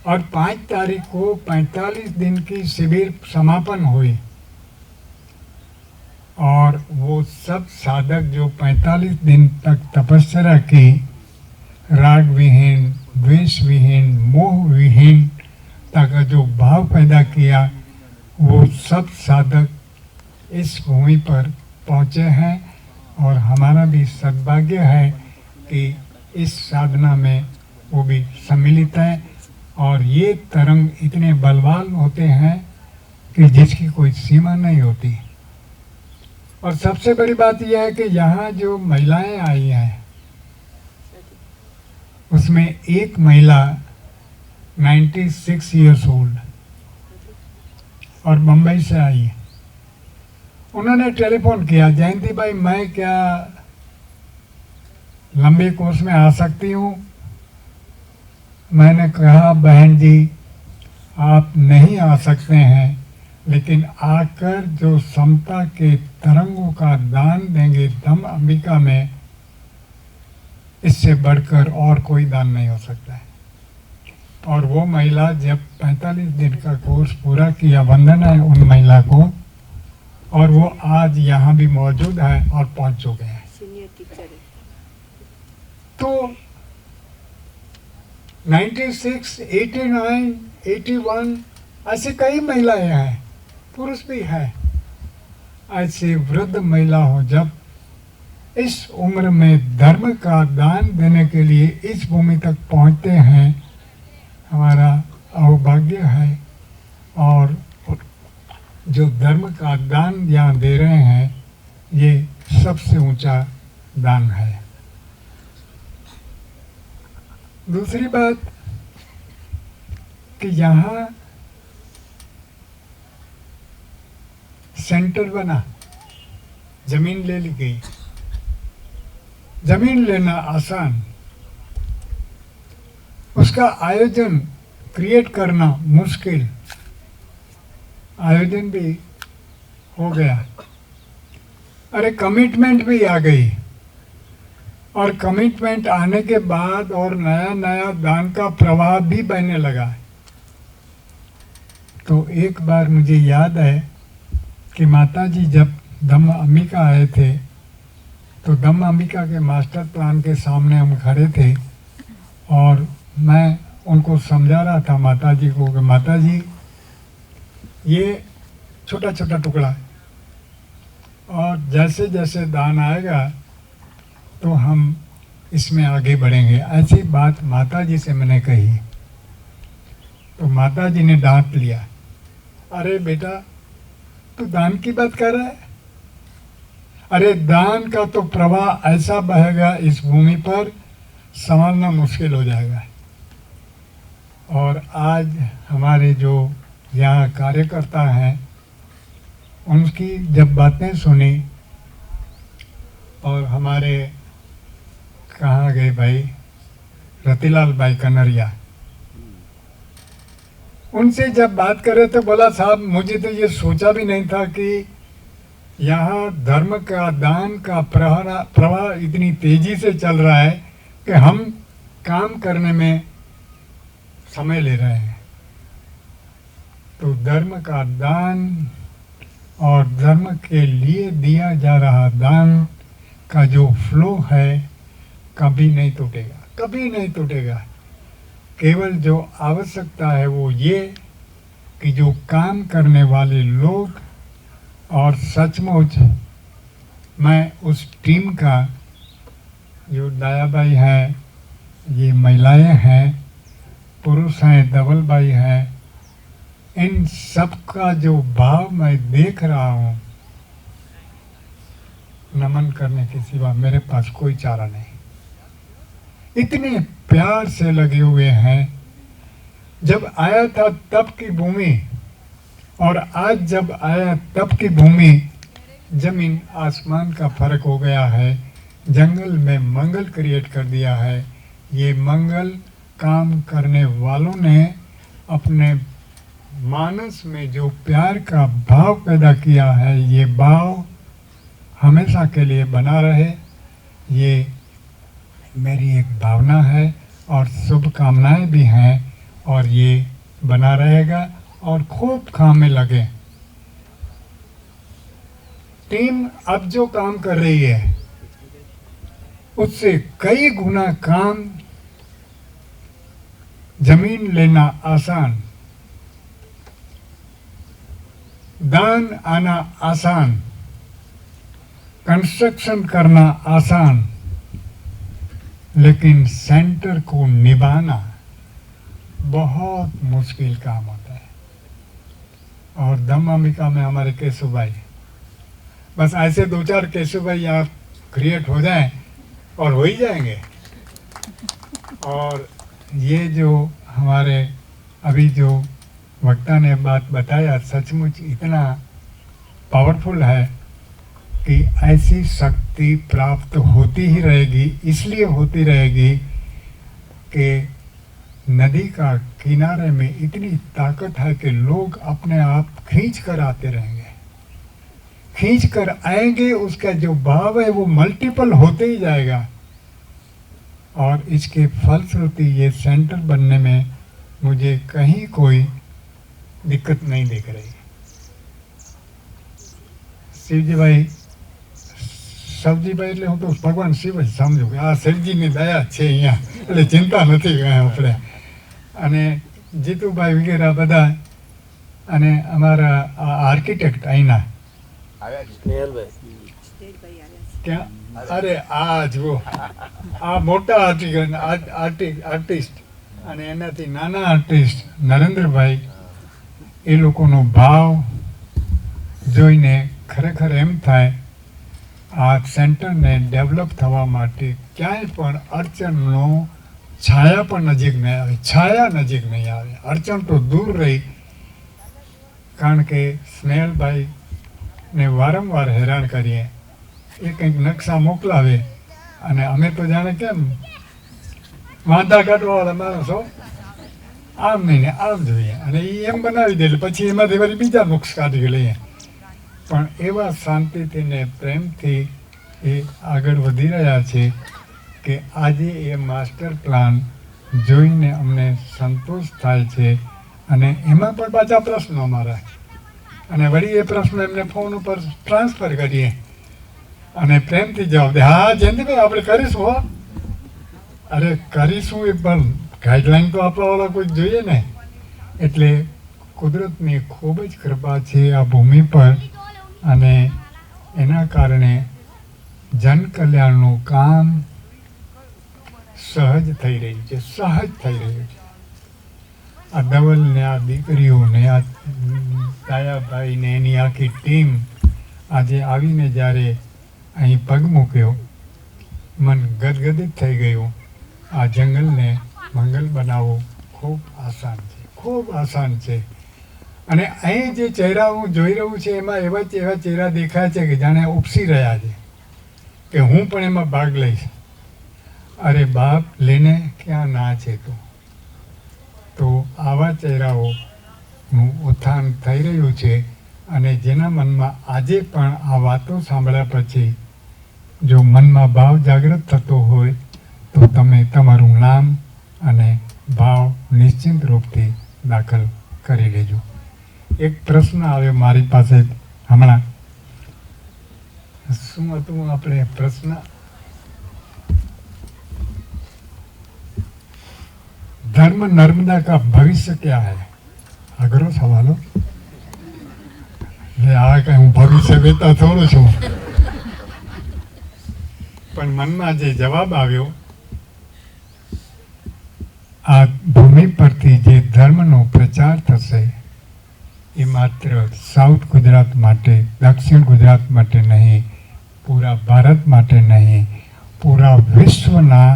और 5 तारीख को 45 दिन की शिविर समापन हुई। और वो सब साधक जो 45 दिन तक तपस्या की, राग विहीन, द्वेष विहीन, मोह विहीन तक जो भाव पैदा किया, वो सब साधक इस भूमि पर पहुँचे हैं। और हमारा भी सद्भाग्य है कि इस साधना में वो भी सम्मिलित है। और ये तरंग इतने बलवान होते हैं कि जिसकी कोई सीमा नहीं होती। और सबसे बड़ी बात यह है कि यहाँ जो महिलाएं आई हैं, उसमें एक महिला 96 ईयर्स ओल्ड और मुंबई से आई है। उन्होंने टेलीफोन किया, जयंती भाई मैं क्या लंबे कोर्स में आ सकती हूँ? मैंने कहा बहन जी आप नहीं आ सकते हैं, लेकिन आकर जो समता के तरंगों का दान देंगे धम्म अंबिका में, इससे बढ़कर और कोई दान नहीं हो सकता है। और वो महिला जब 45 दिन का कोर्स पूरा किया, वंदन है उन महिला को, और वो आज यहाँ भी मौजूद है और पहुँच चुके हैं। तो 96, 89, 81 ऐसे कई महिलाएं हैं, पुरुष भी है। ऐसी वृद्ध महिला हो जब इस उम्र में धर्म का दान देने के लिए इस भूमि तक पहुँचते हैं, हमारा सौभाग्य है। और जो धर्म का दान यहाँ दे रहे हैं, ये सबसे ऊंचा दान है। दूसरी बात कि यहाँ सेंटर बना, जमीन ले ली गई। जमीन लेना आसान, उसका आयोजन क्रिएट करना मुश्किल। आयोजन भी हो गया, अरे कमिटमेंट भी आ गई। और कमिटमेंट आने के बाद और नया नया दान का प्रवाह भी बहने लगा। तो एक बार मुझे याद है कि माताजी जब धम्म अंबिका आए थे, तो धम्म अंबिका के मास्टर प्लान के सामने हम खड़े थे और मैं उनको समझा रहा था माताजी को कि माताजी ये छोटा छोटा टुकड़ा है, और जैसे जैसे दान आएगा तो हम इसमें आगे बढ़ेंगे। ऐसी बात माताजी से मैंने कही तो माताजी ने डांट लिया, अरे बेटा तू दान की बात कर रहा है? अरे दान का तो प्रवाह ऐसा बहेगा इस भूमि पर, संभालना मुश्किल हो जाएगा। और आज हमारे जो यहाँ कार्यकर्ता हैं, उनकी जब बातें सुनी, और हमारे कहाँ गए भाई रतिलाल भाई कनरिया, उनसे जब बात करे तो बोला साहब मुझे तो ये सोचा भी नहीं था कि यहाँ धर्म का दान का प्रवाह इतनी तेजी से चल रहा है कि हम काम करने में समय ले रहे हैं। तो धर्म का दान और धर्म के लिए दिया जा रहा दान का जो फ्लो है, कभी नहीं टूटेगा, कभी नहीं टूटेगा। केवल जो आवश्यकता है वो ये कि जो काम करने वाले लोग, और सचमुच मैं उस टीम का, जो दयाबाई है, ये महिलाएं हैं, पुरुष हैं, धवल भाई हैं, इन सब का जो भाव मैं देख रहा हूँ, नमन करने के सिवा मेरे पास कोई चारा नहीं। इतने प्यार से लगे हुए हैं। जब आया था तब की भूमि और आज जब आया तब की भूमि, जमीन आसमान का फर्क हो गया है। जंगल में मंगल क्रिएट कर दिया है। ये मंगल काम करने वालों ने अपने मानस में जो प्यार का भाव पैदा किया है, ये भाव हमेशा के लिए बना रहे, ये मेरी एक भावना है और शुभकामनाएं भी हैं, और ये बना रहेगा और खूब काम में लगे। टीम अब जो काम कर रही है उससे कई गुना काम, जमीन लेना आसान, दान आना आसान, कंस्ट्रक्शन करना आसान, लेकिन सेंटर को निभाना बहुत मुश्किल काम होता है। और दम अंबिका में हमारे केशव भाई, बस ऐसे 2-4 केशव भाई यहाँ क्रिएट हो जाएं और हो ही जाएंगे। और ये जो हमारे अभी जो वक्ता ने बात बताया, सचमुच इतना पावरफुल है कि ऐसी शक्ति प्राप्त होती ही रहेगी। इसलिए होती रहेगी कि नदी का किनारे में इतनी ताकत है कि लोग अपने आप खींच कर आते रहेंगे, खींच कर आएंगे। उसका जो भाव है वो मल्टीपल होते ही जाएगा, और इसके फलश्रुति ये सेंटर बनने में मुझे कहीं कोई दिक्कत नहीं दिख रही। शिवजी भाई, સબજી ભાઈ એટલે હું તો ભગવાન શિવ જ સમજુ કે આ શિવજીની દયા છે અહીંયા, એટલે ચિંતા નથી કાંઈ આપણે। અને જીતુભાઈ વગેરે બધા, અને અમારા આર્કિટેક્ટ અહીંના ક્યાં, અરે આ જુઓ, આ મોટા આર્ટિસ્ટ અને એનાથી નાના આર્ટિસ્ટ નરેન્દ્રભાઈ, એ લોકોનો ભાવ જોઈને ખરેખર એમ થાય આ સેન્ટરને ડેવલપ થવા માટે ક્યાંય પણ અડચણનો છાયા પણ નજીક નહીં આવે, છાયા નજીક નહીં આવે। અડચણ તો દૂર રહી, કારણ કે સ્નેહલભાઈને વારંવાર હેરાન કરીએ, એ કંઈક નકશા મોકલાવે અને અમે તો જાણે કેમ વાંધા કાઢવાવાળા માણસો, આમ નહીં ને આમ જોઈએ, અને એ એમ બનાવી દે, પછી એમાંથી વળી બીજા નુક્સ કાઢી લઈએ। પણ એવા શાંતિથી ને પ્રેમથી એ આગળ વધી રહ્યા છે કે આજે એ માસ્ટર પ્લાન જોઈને અમને સંતોષ થાય છે। અને એમાં પણ પાછા પ્રશ્નો અમારા, અને વળી એ પ્રશ્ન એમને ફોન ઉપર ટ્રાન્સફર કરીએ અને પ્રેમથી જવાબ દે, હા જયંતિભાઈ આપણે કરીશું હો। અરે કરીશું, એ પણ ગાઈડલાઈન તો આપવાવાળા કોઈ જોઈએ ને। એટલે કુદરતની ખૂબ જ કૃપા છે આ ભૂમિ પર, અને એના કારણે જનકલ્યાણનું કામ સહજ થઈ રહ્યું છે, સહજ થઈ રહ્યું છે। આ ધવલને, આ દીકરીઓને, આ દાયાભાઈને, એની આખી ટીમ આજે આવીને જ્યારે અહીં પગ મૂક્યો, મન ગદગદિત થઈ ગયું। આ જંગલને મંગલ બનાવવું ખૂબ આસાન છે, ખૂબ આસાન છે। અને અહીં જે ચહેરા હું જોઈ રહ્યું છે એમાં એવા ચહેરા દેખાય છે કે જાણે ઉપસી રહ્યા છે કે હું પણ એમાં ભાગ લઈશ। અરે બાપ, લેને ક્યાં ના છે તો આવા ચહેરાઓનું ઉત્થાન થઈ રહ્યું છે। અને જેના મનમાં આજે પણ આ વાતો સાંભળ્યા પછી જો મનમાં ભાવ જાગૃત થતો હોય તો તમે તમારું નામ અને ભાવ નિશ્ચિત રૂપથી દાખલ કરી લેજો। એક પ્રશ્ન આવ્યો મારી પાસે હમણાં, શું હતું આપણે પ્રશ્ન? धर्म नर्मदा का भविष्य क्या है? अगरो सवालो ले आ के હું ભવિષ્ય વેતા થોડું છું, પણ મનમાં જે જવાબ આવ્યો, આ ભૂમિ પરથી જે ધર્મનો પ્રચાર થશે એ માત્ર સાઉથ ગુજરાત માટે, દક્ષિણ ગુજરાત માટે નહીં, પૂરા ભારત માટે નહીં, પૂરા વિશ્વના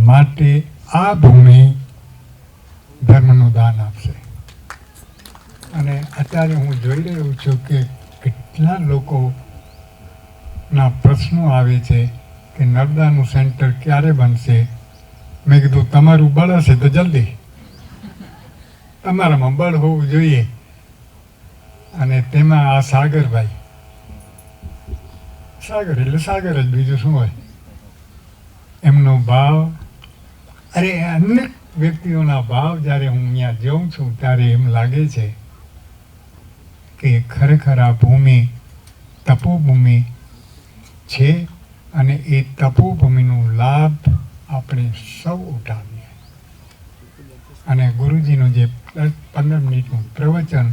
માટે આ ભૂમિ ધર્મનું દાન આપશે. અને અત્યારે હું જોઈ રહ્યો છું કે કેટલા લોકોના પ્રશ્નો આવે છે કે નર્મદાનું સેન્ટર ક્યારે બનશે. મેં કીધું તમારું બળ હશે તો જલ્દી, તમારામાં બળ હોવું જોઈએ. અને તેમાં આ સાગરભાઈ, સાગર એટલે સાગર જ, બીજું શું હોય. એમનો ભાવ, અરે અનેક વ્યક્તિઓના ભાવ જ્યારે હું અહીંયા જોઉં છું ત્યારે એમ લાગે છે કે ખરેખર આ ભૂમિ તપોભૂમિ છે અને એ તપોભૂમિનો લાભ આપણે સૌ ઉઠાવીએ. અને ગુરુજીનું જે 15 મિનિટનું પ્રવચન,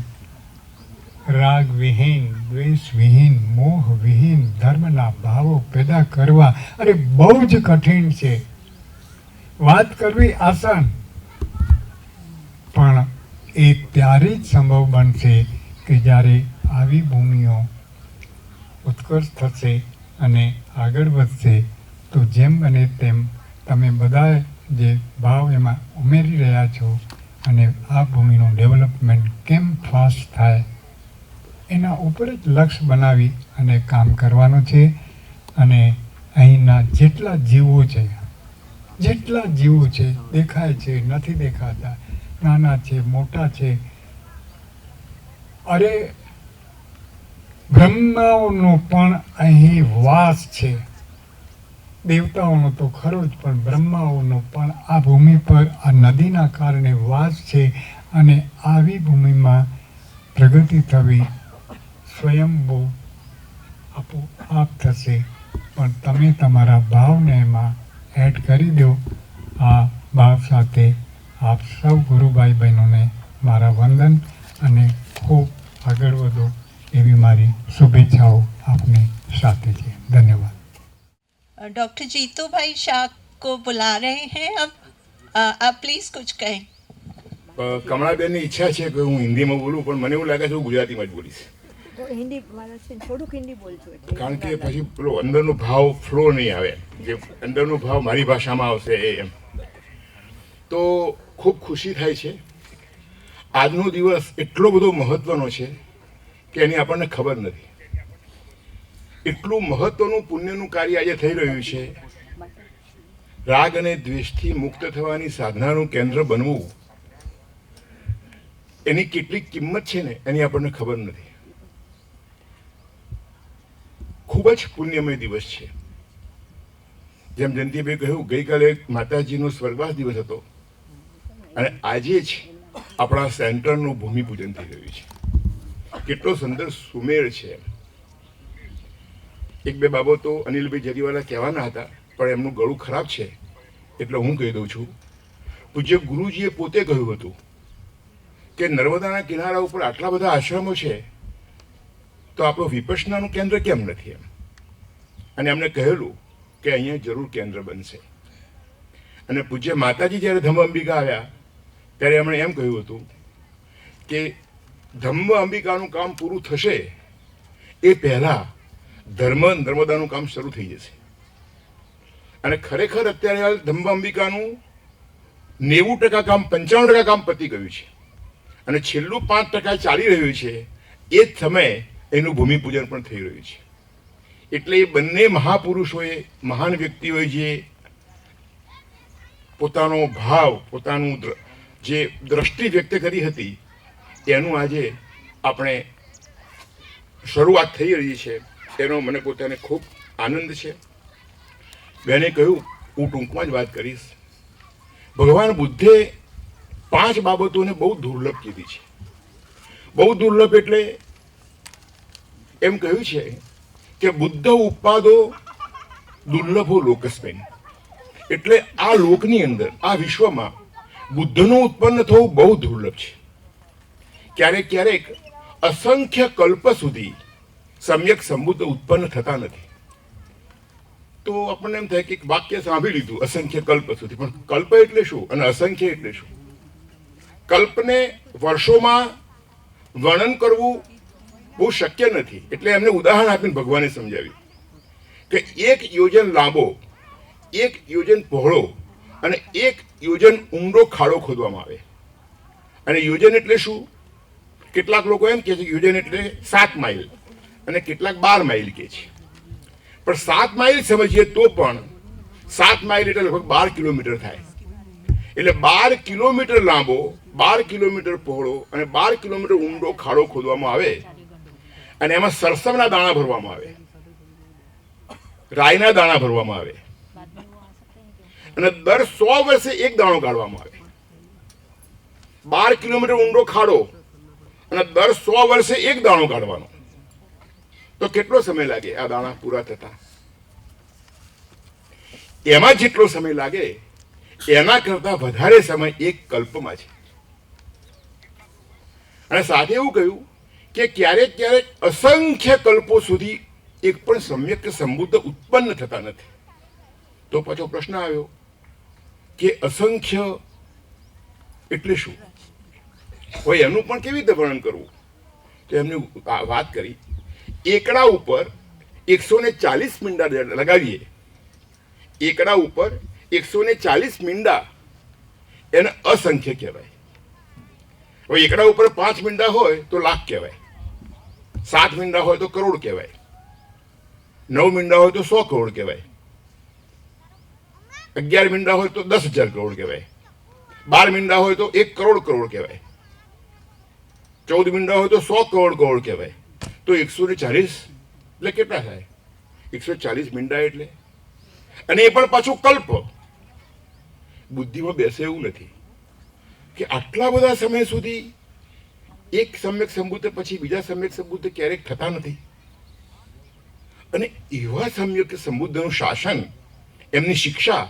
રાગ વિહીન, દ્વેષ વિહીન, મોહ વિહીન ધર્મના ભાવો પેદા કરવા, અરે બહુ જ કઠિન છે. વાત કરવી આસાન, પણ એ ત્યારે જ સંભવ બનશે કે જ્યારે આવી ભૂમિઓ ઉત્કર્ષ થશે અને આગળ વધશે. તો જેમ બને તેમ તમે બધા જે ભાવ એમાં ઉમેરી રહ્યા છો અને આ ભૂમિનું ડેવલપમેન્ટ કેમ ફાસ્ટ થાય એના ઉપર જ લક્ષ્ય બનાવી અને કામ કરવાનું છે. અને અહીંના જેટલા જીવો છે, દેખાય છે, નથી દેખાતા, નાના છે, મોટા છે, અરે બ્રહ્માઓનો પણ અહીં વાસ છે. દેવતાઓનો તો ખરો જ, પણ બ્રહ્માઓનો પણ આ ભૂમિ પર આ નદીના કારણે વાસ છે. અને આવી ભૂમિમાં પ્રગતિ થવી સ્વયંભૂ આપોઆપ થશે. પણ તમે તમારા ભાવને એમાં એડ કરી દો. આ ભાવ સાથે આપ સૌ ગુરુભાઈ બહેનોને મારા વંદન અને ખૂબ આગળ વધો એવી મારી શુભેચ્છાઓ આપની સાથે છે. ધન્યવાદ. डॉक्टर जीतू भाई शाह को बुला रहे हैं. अब आप प्लीज कुछ कहें. કમળાબેનની ઈચ્છા છે કે હું હિન્દીમાં બોલું, પણ મને એવું લાગે છે હું ગુજરાતીમાં જ બોલીશ. હિન્દી થોડુંક હિન્દી બોલજો, કારણ કે પછી પેલો અંદરનો ભાવ ફ્લો નહીં આવે, જે અંદરનો ભાવ મારી ભાષામાં આવશે એમ. તો ખૂબ ખુશી થાય છે. આજનો દિવસ એટલો બધો મહત્વનો છે કે એની આપણને ખબર નથી. એટલું મહત્વનું પુણ્યનું કાર્ય આજે થઈ રહ્યું છે. રાગ અને દ્વેષથી મુક્ત થવાની સાધનાનું કેન્દ્ર બનવું, એની કેટલી કિંમત છે ને એની આપણને ખબર નથી. ખૂબ જ પુણ્યમય દિવસ છે. જેમ જયંતિભાઈ કહ્યું, ગઈકાલે માતાજીનો સ્વર્ગવાસ દિવસ હતો અને આજે જ આપણા સેન્ટરનું ભૂમિપૂજન થઈ રહ્યું છે. કેટલો સુંદર સુમેળ છે. એક બે બાબતો અનિલભાઈ જરીવાલા કહેવાના હતા, પણ એમનું ગળું ખરાબ છે એટલે હું કહી દઉં છું. પૂજ્ય ગુરુજીએ પોતે કહ્યું હતું કે નર્મદાના કિનારા ઉપર આટલા બધા આશ્રમો છે તો આપણું વિપશ્યનાનું કેન્દ્ર કેમ નથી એમ. અને એમને કહેલું કે અહીંયા જરૂર કેન્દ્ર બનશે. અને પૂજ્ય માતાજી જ્યારે ધમ્મ અંબિકા આવ્યા ત્યારે એમણે એમ કહ્યું હતું કે ધમ્મ અંબિકાનું કામ પૂરું થશે એ પહેલાં ધર્મ નર્મદાનું કામ શરૂ થઈ જશે. અને ખરેખર અત્યારે હાલ ધમ્મ અંબિકાનું 90% કામ, 95% કામ પતી ગયું છે અને છેલ્લું 5% ચાલી રહ્યું છે. એ જ સમયે એનું ભૂમિપૂજન પણ થઈ રહ્યું છે. એટલે એ બંને મહાપુરુષોએ, મહાન વ્યક્તિઓએ જે પોતાનો ભાવ, પોતાનું જે દ્રષ્ટિ વ્યક્ત કરી હતી એનું આજે આપણે શરૂઆત થઈ રહી છે. એનો મને પોતાને ખૂબ આનંદ છે. બેને કહ્યું, હું ટૂંકમાં જ વાત કરીશ. ભગવાન બુદ્ધે 5 બાબતોને બહુ દુર્લભ કીધી છે. બહુ દુર્લભ એટલે એમ કહ્યું છે કે બુદ્ધ ઉપાદો દુર્લભો લોકસ્મેન. એટલે આ લોકની અંદર, આ વિશ્વમાં બુદ્ધનું ઉત્પન્ન થવું બહુ દુર્લભ છે. ક્યારેક ક્યારેક અસંખ્ય કલ્પ સુધી સમ્યક સંબુદ્ધ ઉત્પન્ન થતા નથી. તો આપણને એમ થાય કે એક વાક્ય સાંભળી લીધું અસંખ્ય કલ્પ સુધી, પણ કલ્પ એટલે શું અને અસંખ્ય એટલે શું? કલ્પને વર્ષોમાં વર્ણન કરવું બહુ શક્ય નથી. એટલે એમને ઉદાહરણ આપીને ભગવાને સમજાવ્યું કે 1 યોજન લાંબો, 1 યોજન પહોળો અને 1 યોજન ઊંડો ખાડો ખોદવામાં આવે. અને યોજન એટલે શું? કેટલાક લોકો એમ કહે છે કે યોજન એટલે 7 માઇલ અને કેટલાક 12 માઇલ કહે છે. પણ 7 માઇલ સમજીએ તો પણ 7 માઇલ એટલે લગભગ 12 કિલોમીટર થાય. એટલે 12 કિલોમીટર લાંબો, 12 કિલોમીટર પહોળો અને 12 કિલોમીટર ઊંડો ખાડો ખોદવામાં આવે અને એમાં સરસવના દાણા ભરવામાં આવે, રાયના દાણા ભરવામાં આવે અને દર 100 વર્ષે એક દાણો કાઢવામાં આવે. 12 કિલોમીટર ઊંડો ખાડો અને દર 100 વર્ષે એક દાણો કાઢવાનો. તો કેટલો સમય લાગે આ દાણા પૂરા થતા? એમાં જેટલો સમય લાગે એના કરતા વધારે સમય એક કલ્પમાં છે. અને સાથે એવું કહ્યું કે ક્યારેક ક્યારેક અસંખ્ય કલ્પો સુધી એક પણ સમ્યક સંબુદ્ધ ઉત્પન્ન થતા નથી. તો પાછો પ્રશ્ન આવ્યો કે અસંખ્ય એટલે શું હોય? એનું પણ કેવી રીતે વર્ણન કરવું? તો એમને વાત કરી, એકડા ઉપર 140 મીંડા લગાવીએ, એકડા ઉપર 140 મીંડા એને અસંખ્ય કહેવાય. હવે એકડા ઉપર 5 મીંડા હોય તો લાખ કહેવાય, 7 મીંડા હોય તો કરોડ કહેવાય, 9 મીંડા હોય તો 100 કરોડ કહેવાય, 11 મીંડા હોય તો 10,000 કરોડ કહેવાય, 12 મીંડા હોય તો 1 કરોડ કરોડ કહેવાય, 14 મીંડા હોય તો 100 કરોડ કરોડ કહેવાય. તો 140 એટલે કેટલા થાય? 140 મીંડા એટલે, અને એ પણ પાછું કલ્પ. બુદ્ધિમાં બેસે એવું નથી કે આટલા બધા સમય સુધી એક સમ્યક સંબુદ્ધ પછી બીજા સમ્યક સંબુદ્ધ ક્યારેક થતા નથી. અને એવા સમ્યક સંબુદ્ધનું શાસન, એમની શિક્ષા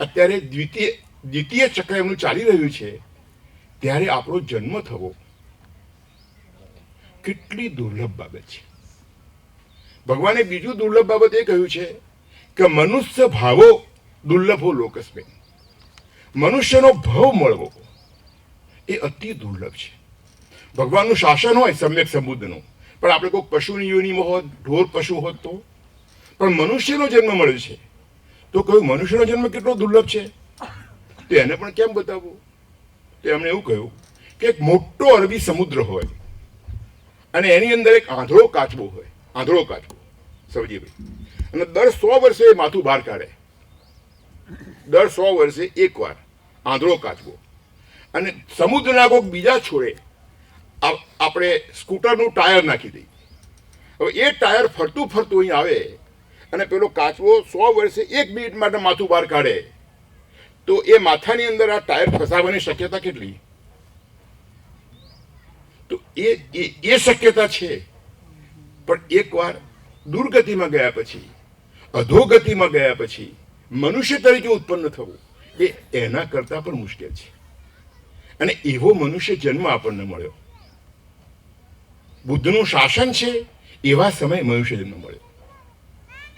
અત્યારે દ્વિતીય ચક્ર એમનું ચાલી રહ્યું છે, ત્યારે આપણો જન્મ થવો કેટલી દુર્લભ બાબત છે. ભગવાને બીજું દુર્લભ બાબત એ કહ્યું છે કે મનુષ્ય ભાવો દુર્લભો લોકસ્મે. મનુષ્યનો ભાવ મળવો એ અતિ દુર્લભ છે. ભગવાનનું શાસન હોય સમ્યક સંબુદ્ધનું, પણ આપણે કોઈ પશુની યોનિમાં હોત, ઢોર પશુ હોત તો, પણ મનુષ્યનો જન્મ મળે છે. તો કહ્યું મનુષ્યનો જન્મ કેટલો દુર્લભ છે, તો એને પણ કેમ બતાવવું? તો એમણે એવું કહ્યું કે એક મોટો અરબી સમુદ્ર હોય અને એની અંદર એક આંધળો કાચબો હોય, આંધળો કાચબો સવજીભાઈ, અને દર 100 વર્ષે એ માથું બહાર કાઢે, દર 100 વર્ષે એકવાર આંધળો કાચબો. અને સમુદ્રના કોઈક બીજા છોડે આપણે સ્કૂટરનું ટાયર નાખી દઈએ. હવે એ ટાયર ફરતું ફરતું અહીં આવે અને પેલો કાચબો 100 વર્ષે 1 મિનિટ માટે માથું બહાર કાઢે, તો એ માથાની અંદર આ ટાયર ફસાવવાની શક્યતા કેટલી? તો એ શક્યતા છે. પણ એકવાર દુર્ગતિમાં ગયા પછી, અધોગતિમાં ગયા પછી મનુષ્ય તરીકે ઉત્પન્ન થવું એ એના કરતા પણ મુશ્કેલ છે. અને એવો મનુષ્ય જન્મ આપણને મળ્યો. બુદ્ધનું શાસન છે એવા સમય મનુષ્ય જન્મ મળ્યો.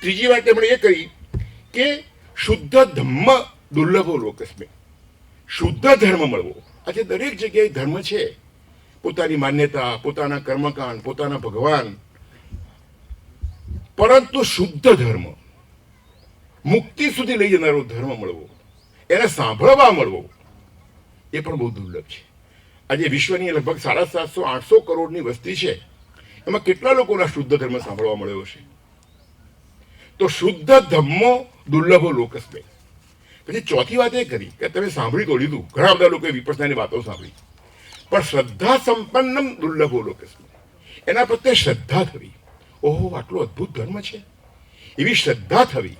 ત્રીજી વાત એમણે એ કરી કે શુદ્ધ ધમ્મ દુર્લભો લોકસ્મે. શુદ્ધ ધર્મ મળવો. આજે દરેક જગ્યાએ ધર્મ છે, પોતાની માન્યતા, પોતાના કર્મકાંડ, પોતાના ભગવાન, પરંતુ શુદ્ધ ધર્મ, મુક્તિ સુધી લઈ જનારો ધર્મ મળવો, એને સાંભળવા મળવો, એ પણ બહુ દુર્લભ છે. આજે વિશ્વની લગભગ 750-800 કરોડની વસ્તી છે, એમાં કેટલા લોકોના શુદ્ધ ધર્મ સાંભળવા મળ્યો છે? તો શુદ્ધ ધમ્મો દુર્લભો લોકસ્મે. પછી ચોથી વાત એ કરી કે તમે સાંભળી તો લીધું, ઘણા બધા લોકોએ વિપස්සનાની વાતો સાંભળી, પણ શ્રદ્ધા સંપન્નમ દુર્લભો લોકસ્મે. એના પ્રત્યે શ્રદ્ધા થવી, ઓહો આટલો અદ્ભુત ધર્મ છે, એવી શ્રદ્ધા થવી,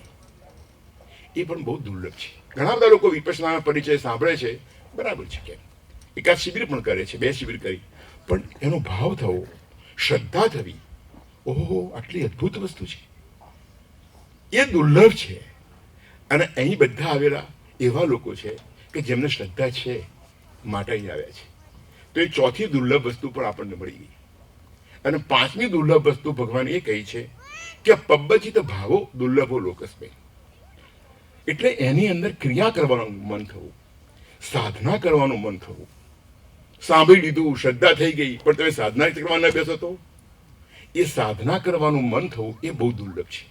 એ પણ બહુ દુર્લભ છે. ઘણા બધા લોકો વિપස්සનાના પરિચય સાંભળે છે, બરાબર છે, કેમ એકાદ શિબિર પણ કરે છે, 2 શિબિર કરી, પણ એનો ભાવ થવો, શ્રદ્ધા થવી, ઓહો આટલી અદ્ભુત વસ્તુ છે, એ દુર્લભ છે. અને અહીં બધા આવેલા એવા લોકો છે કે જેમને શ્રદ્ધા છે માટે અહીં આવ્યા છે. તો એ ચોથી દુર્લભ વસ્તુ પણ આપણને મળી ગઈ. અને પાંચમી દુર્લભ વસ્તુ ભગવાન એ કહી છે કે પબ્બચિત ભાવો દુર્લભો લોકસ્મે, એટલે એની અંદર ક્રિયા કરવાનું મન થવું, સાધના કરવાનું મન થવું. સાંભળી લીધું, શ્રદ્ધા થઈ ગઈ, પણ તમે સાધના કરવા ન બેસો તો એ સાધના કરવાનું મન થવું એ બહુ દુર્લભ છે.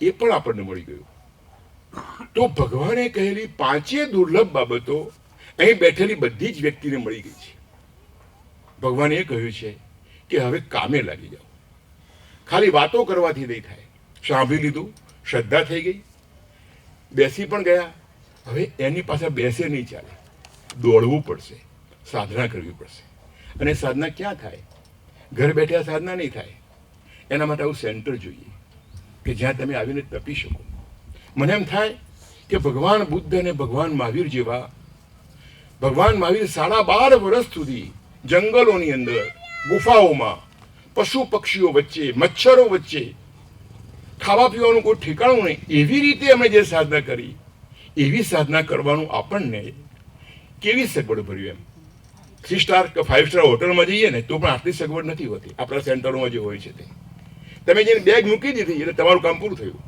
એ પણ આપણને મળી ગયું. તો ભગવાને કહેલી પાંચે દુર્લભ બાબતો અહીં બેઠેલી બધી જ વ્યક્તિને મળી ગઈ છે. ભગવાને એ કહ્યું છે કે હવે કામે લાગી જાઓ. ખાલી વાતો કરવાથી નહીં થાય. સાંભળી લીધું, શ્રદ્ધા થઈ ગઈ, બેસી પણ ગયા, હવે એની પાસે બેસે નહીં ચાલે, દોડવું પડશે, સાધના કરવી પડશે. અને સાધના ક્યાં થાય? ઘર બેઠા સાધના નહીં થાય. એના માટે આવું સેન્ટર જોઈએ કે જ્યાં તમે આવીને તપી શકો. મને એમ થાય કે ભગવાન બુદ્ધ અને ભગવાન મહાવીર જેવા, ભગવાન મહાવીર 12.5 વર્ષ સુધી જંગલોની અંદર, ગુફાઓમાં, પશુ પક્ષીઓ વચ્ચે, મચ્છરો વચ્ચે, ખાવા પીવાનું કોઈ ઠેકાણું નહીં, એવી રીતે અમે જે સાધના કરી, એવી સાધના કરવાનું આપણને કેવી સગવડ ભર્યું. એમ 3 સ્ટાર કે 5 સ્ટાર હોટલમાં જઈએ ને તો પણ આટલી સગવડ નથી હોતી આપણા સેન્ટરોમાં જે હોય છે તે. તમે જેને બેગ મૂકી દીધી એટલે તમારું કામ પૂરું થયું.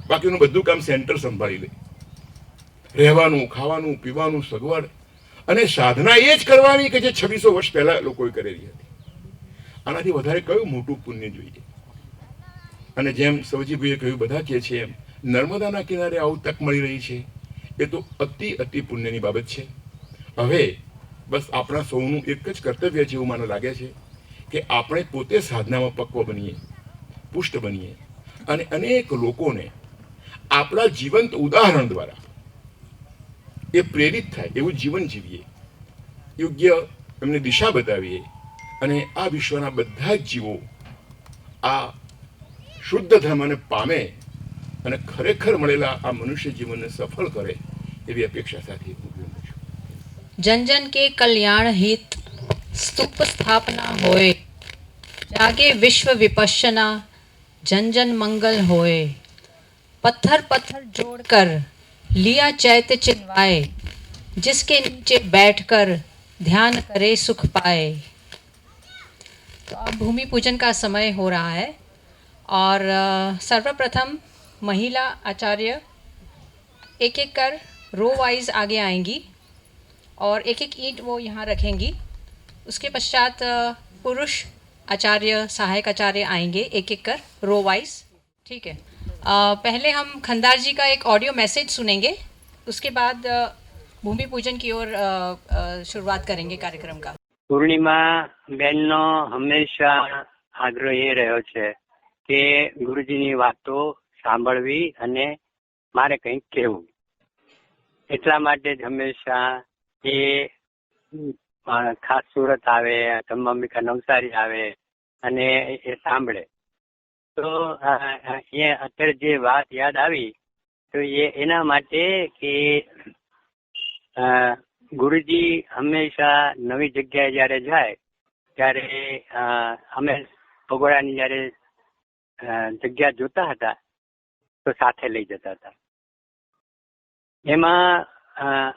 બાકીનું બધું કામ સેન્ટર સંભાળી લે. રહેવાનું, ખાવાનું, પીવાનું, સગવડ. અને સાધના એ જ કરવાની કે જે 2600 વર્ષ પહેલા લોકોએ કરેલી હતી. આનાથી વધારે કયું મોટું પુણ્ય જોઈએ? અને જેમ સવજીભાઈએ કહ્યું, બધા કહે છે એમ, નર્મદાના કિનારે આવું તક મળી રહી છે એ તો અતિ પુણ્યની બાબત છે. હવે બસ આપણા સૌનું એક જ કર્તવ્ય છે એવું મને લાગે છે કે આપણે પોતે સાધનામાં પક્વ બનીએ, પુષ્ટ બનીએ અને અનેક લોકોને આપણા જીવંત ઉદાહરણ દ્વારા એ પ્રેરિત થાય એવું જીવન જીવીએ, યોગ્ય એમને દિશા બતાવીએ અને આ વિશ્વના બધા જ જીવો આ શુદ્ધ ધર્મને પામે અને ખરેખર મળેલા આ મનુષ્ય જીવનને સફળ કરે એવી અપેક્ષા સાથે હું વિરમું છું. जन जन के कल्याण हित स्तूप स्थापना होए, जागे विश्व विपश्यना, जन जन मंगल होए. पत्थर पत्थर जोड़कर लिया चैत्य चिन्वाए, जिसके नीचे बैठकर ध्यान करे सुख पाए. तो अब भूमि पूजन का समय हो रहा है और सर्वप्रथम महिला आचार्य एक एक कर रो वाइज आगे आएंगी और एक एक ईंट वो यहाँ रखेंगी. उसके पश्चात पुरुष आचार्य, सहायक आचार्य आएंगे एक एक कर रो वाइज. ठीक है. पहले हम खंदार जी का एक ऑडियो मैसेज सुनेंगे, उसके बाद भूमि पूजन की ओर शुरुआत करेंगे कार्यक्रम का. પૂર્ણિમા બેનનો હંમેશા આગ્રહ એ રહ્યો છે કે ગુરુજીની વાતો સાંભળવી અને મારે કંઈક કહેવું. એટલા માટે જ હંમેશા એ ખાસ સુરત આવે, અંબિકા નવસારી આવે અને એ સાંભળે. તો એ અત્યારે જે વાત યાદ આવી તો એ એના માટે કે ગુરુજી હંમેશા નવી જગ્યાએ જયારે જાય ત્યારે અમે ભગોડાની જયારે જગ્યા જોતા હતા તો સાથે લઈ જતા હતા. એમાં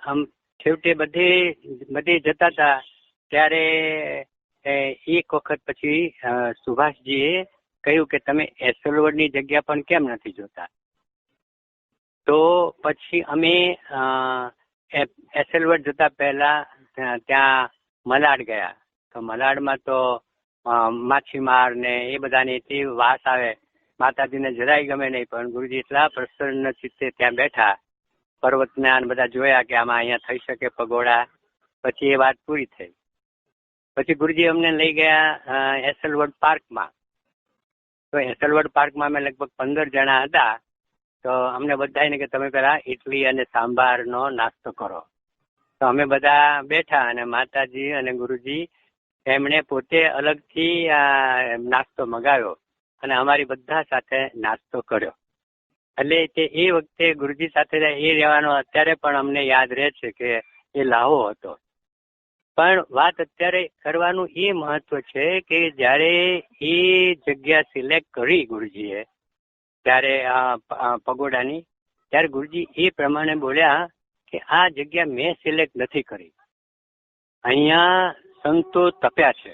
આમ છેવટે બધે જતા હતા ત્યારે એક વખત પછી સુભાષજીએ કહ્યું કે તમે એસલવડની જગ્યા પણ કેમ નથી જોતા? તો પછી અમે એસલવડ જતા પહેલા ત્યાં મલાડ ગયા. તો મલાડમાં તો માછીમાર ને એ બધાની એટલી વાસ આવે, માતાજીને જરાય ગમે નહીં, પણ ગુરુજી એટલા પ્રસન્ન ચિત્તે ત્યાં બેઠા, પર્વતના બધા જોયા કે આમાં અહીંયા થઈ શકે પગોડા. પછી એ વાત પૂરી થઈ. પછી ગુરુજી અમને લઈ ગયા એસલવડ પાર્કમાં. તો એસલવડ પાર્કમાં અમે લગભગ 15 જણા હતા. તો અમને બધાને કે તમે પેલા ઇડલી અને સાંભારનો નાસ્તો કરો. તો અમે બધા બેઠા અને માતાજી અને ગુરુજી એમણે પોતે અલગથી નાસ્તો મગાવ્યો અને અમારી બધા સાથે નાસ્તો કર્યો. એટલે તે એ વખતે ગુરુજી સાથે એ રહેવાનો અત્યારે પણ અમને યાદ રહે છે કે એ લાહો હતો. પણ વાત અત્યારે કરવાનું એ મહત્વ છે કે જ્યારે એ જગ્યા સિલેક્ટ કરી ગુરુજીએ ત્યારે પગોડાની, ત્યારે ગુરુજી એ પ્રમાણે બોલ્યા કે આ જગ્યા મેં સિલેક્ટ નથી કરી, અહીંયા સંતો તપ્યા છે.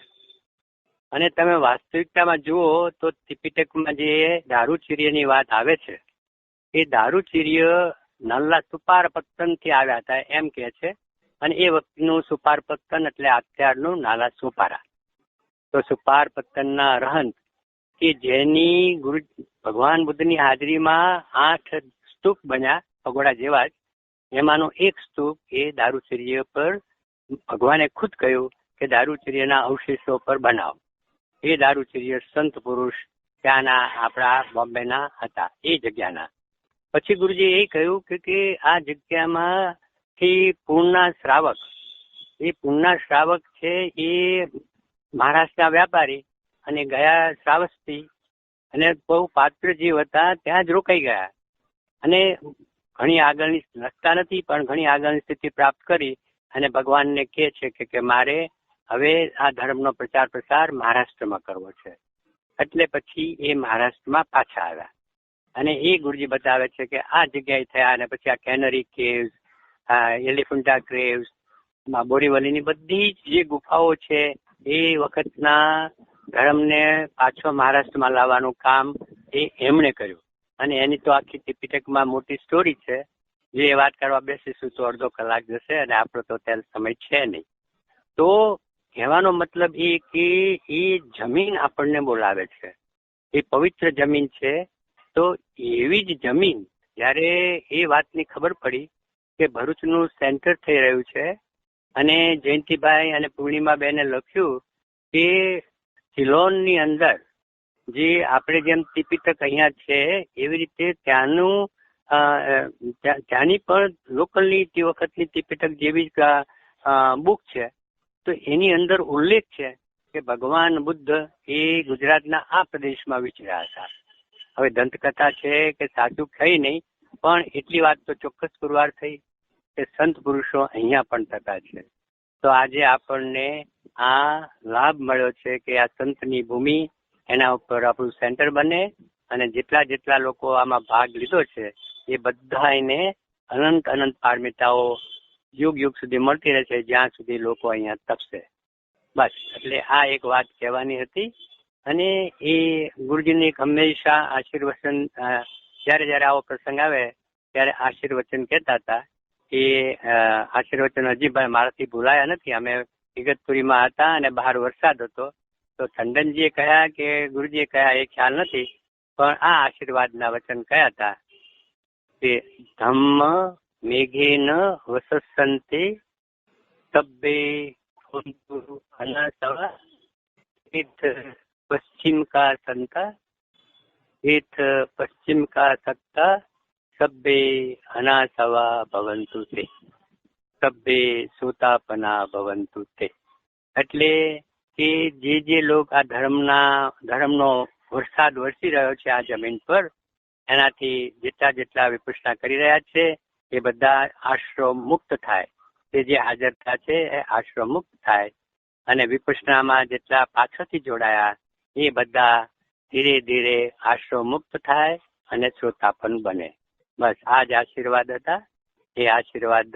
અને તમે વાસ્તવિકતામાં જુઓ તો ત્રિપિટકમાં જે દારૂચીર્યની વાત આવે છે એ દારૂચીર્ય નલ્લા સુપારપત્તનથી આવ્યા હતા એમ કે છે. અને એ વખતનું સુપારપત્તન એટલે અત્યારનું નાલા સુપારા. તો સુપારપત્તનના રહંત કે જેની ભગવાન બુદ્ધની હાજરીમાં 8 સ્તૂપ બન્યા પગોડા જેવા જ, એમાંનો એક સ્તૂપ એ દારૂચીર્ય પર ભગવાને ખુદ કહ્યું કે દારૂચીર્યના અવશેષો પર બનાવો. એ દારૂચીર્ય સંત પુરુષ ત્યાંના આપણા બોમ્બેના હતા એ જગ્યાના. પછી ગુરુજી એ કહ્યું કે આ જગ્યામાંથી પૂર્ણના શ્રાવક, એ પૂર્ણના શ્રાવક છે એ મહારાષ્ટ્રના વ્યાપારી અને ગયા શ્રાવસ્તી અને બહુ પાત્ર જીવ હતા, ત્યાં જ રોકાઈ ગયા અને ઘણી આગળની રસ્તા નથી પણ ઘણી આગળની સ્થિતિ પ્રાપ્ત કરી અને ભગવાનને કહે છે કે મારે હવે આ ધર્મનો પ્રચાર પ્રસાર મહારાષ્ટ્રમાં કરવો છે. એટલે પછી એ મહારાષ્ટ્રમાં પાછા આવ્યા અને એ ગુરુજી બતાવે છે કે આ જગ્યાએ થયા. અને પછી આ કેનરી કેવ્સ, એલિફન્ટા કેવ્સ, બોરીવલીની બધી જ જે ગુફાઓ છે એ વખતના ધર્મને પાછો મહારાષ્ટ્રમાં લાવવાનું કામ એ એમણે કર્યું. અને એની તો આખી ત્રિપિટકમાં મોટી સ્ટોરી છે, જે વાત કરવા બેસીશું તો અડધો કલાક જશે અને આપણો તો ત્યાં સમય છે નહીં. તો કહેવાનો મતલબ એ કે એ જમીન આપણને બોલાવે છે, એ પવિત્ર જમીન છે. તો એવી જ જમીન જ્યારે એ વાતની ખબર પડી કે ભરૂચનું સેન્ટર થઈ રહ્યું છે અને જયંતિભાઈ અને પૂર્ણિમાબેને લખ્યું કે સિલોનની અંદર જે આપણે જેમ ત્રિપિટક અહીંયા છે એવી રીતે ત્યાંની પણ લોકલની તે વખતની ત્રિપિટક જેવી જ બુક છે. તો એની અંદર ઉલ્લેખ છે કે ભગવાન બુદ્ધ એ ગુજરાતના આ પ્રદેશમાં વિચર્યા હતા. હવે દંતકથા છે કે સાચું થઈ નહીં, પણ એટલી વાત તો ચોક્કસ પુરવાર થઈ કે સંત પુરુષો અહીંયા પણ થતા છે. તો આજે આપણને આ લાભ મળ્યો છે કે આ સંતની ભૂમિ, એના ઉપર આપણું સેન્ટર બને અને જેટલા લોકો આમાં ભાગ લીધો છે એ બધા એને અનંત પારમિતાઓ યુગ સુધી મળતી રહેશે, જ્યાં સુધી લોકો અહીંયા તપશે. બસ, એટલે આ એક વાત કહેવાની હતી. અને એ ગુરુજીને હંમેશા આશીર્વચન, જ્યારે આવો પ્રસંગ આવે ત્યારે આશીર્વચન કહેતા હતા. એ આશીર્વચન હજી મારાથી ભૂલાયા નથી. અમે ઇગતપુરીમાં હતા અને બહાર વરસાદ હતો, તો ટંડનજીએ કહ્યા કે ગુરુજીએ કહ્યા એ ખ્યાલ નથી, પણ આ આશીર્વાદના વચન કયા હતા કે ધમ્મ મેઘેન વસસંતે સબ્બે અનાસવા પશ્ચિમ કા સંતા એથ પશ્ચિમ કા સત્તા સબ્બે અનાસવા ભવંતુ તે સબ્બે સોતાપના ભવંતુ તે. એટલે કે જે લોક આ ધર્મનો વરસાદ વરસી રહ્યો છે આ જમીન પર, એનાથી જેટલા વિપશ્યના કરી રહ્યા છે એ બધા આશ્રમ મુક્ત થાય. તે જે હાજરતા છે એ આશ્રમ મુક્ત થાય અને વિપશ્યનામાં જેટલા પાછળથી જોડાયા એ બધા ધીરે ધીરે આશ્રમ મુક્ત થાય અને શ્રોતાપન બને. બસ આ જ આશીર્વાદ હતા. એ આશીર્વાદ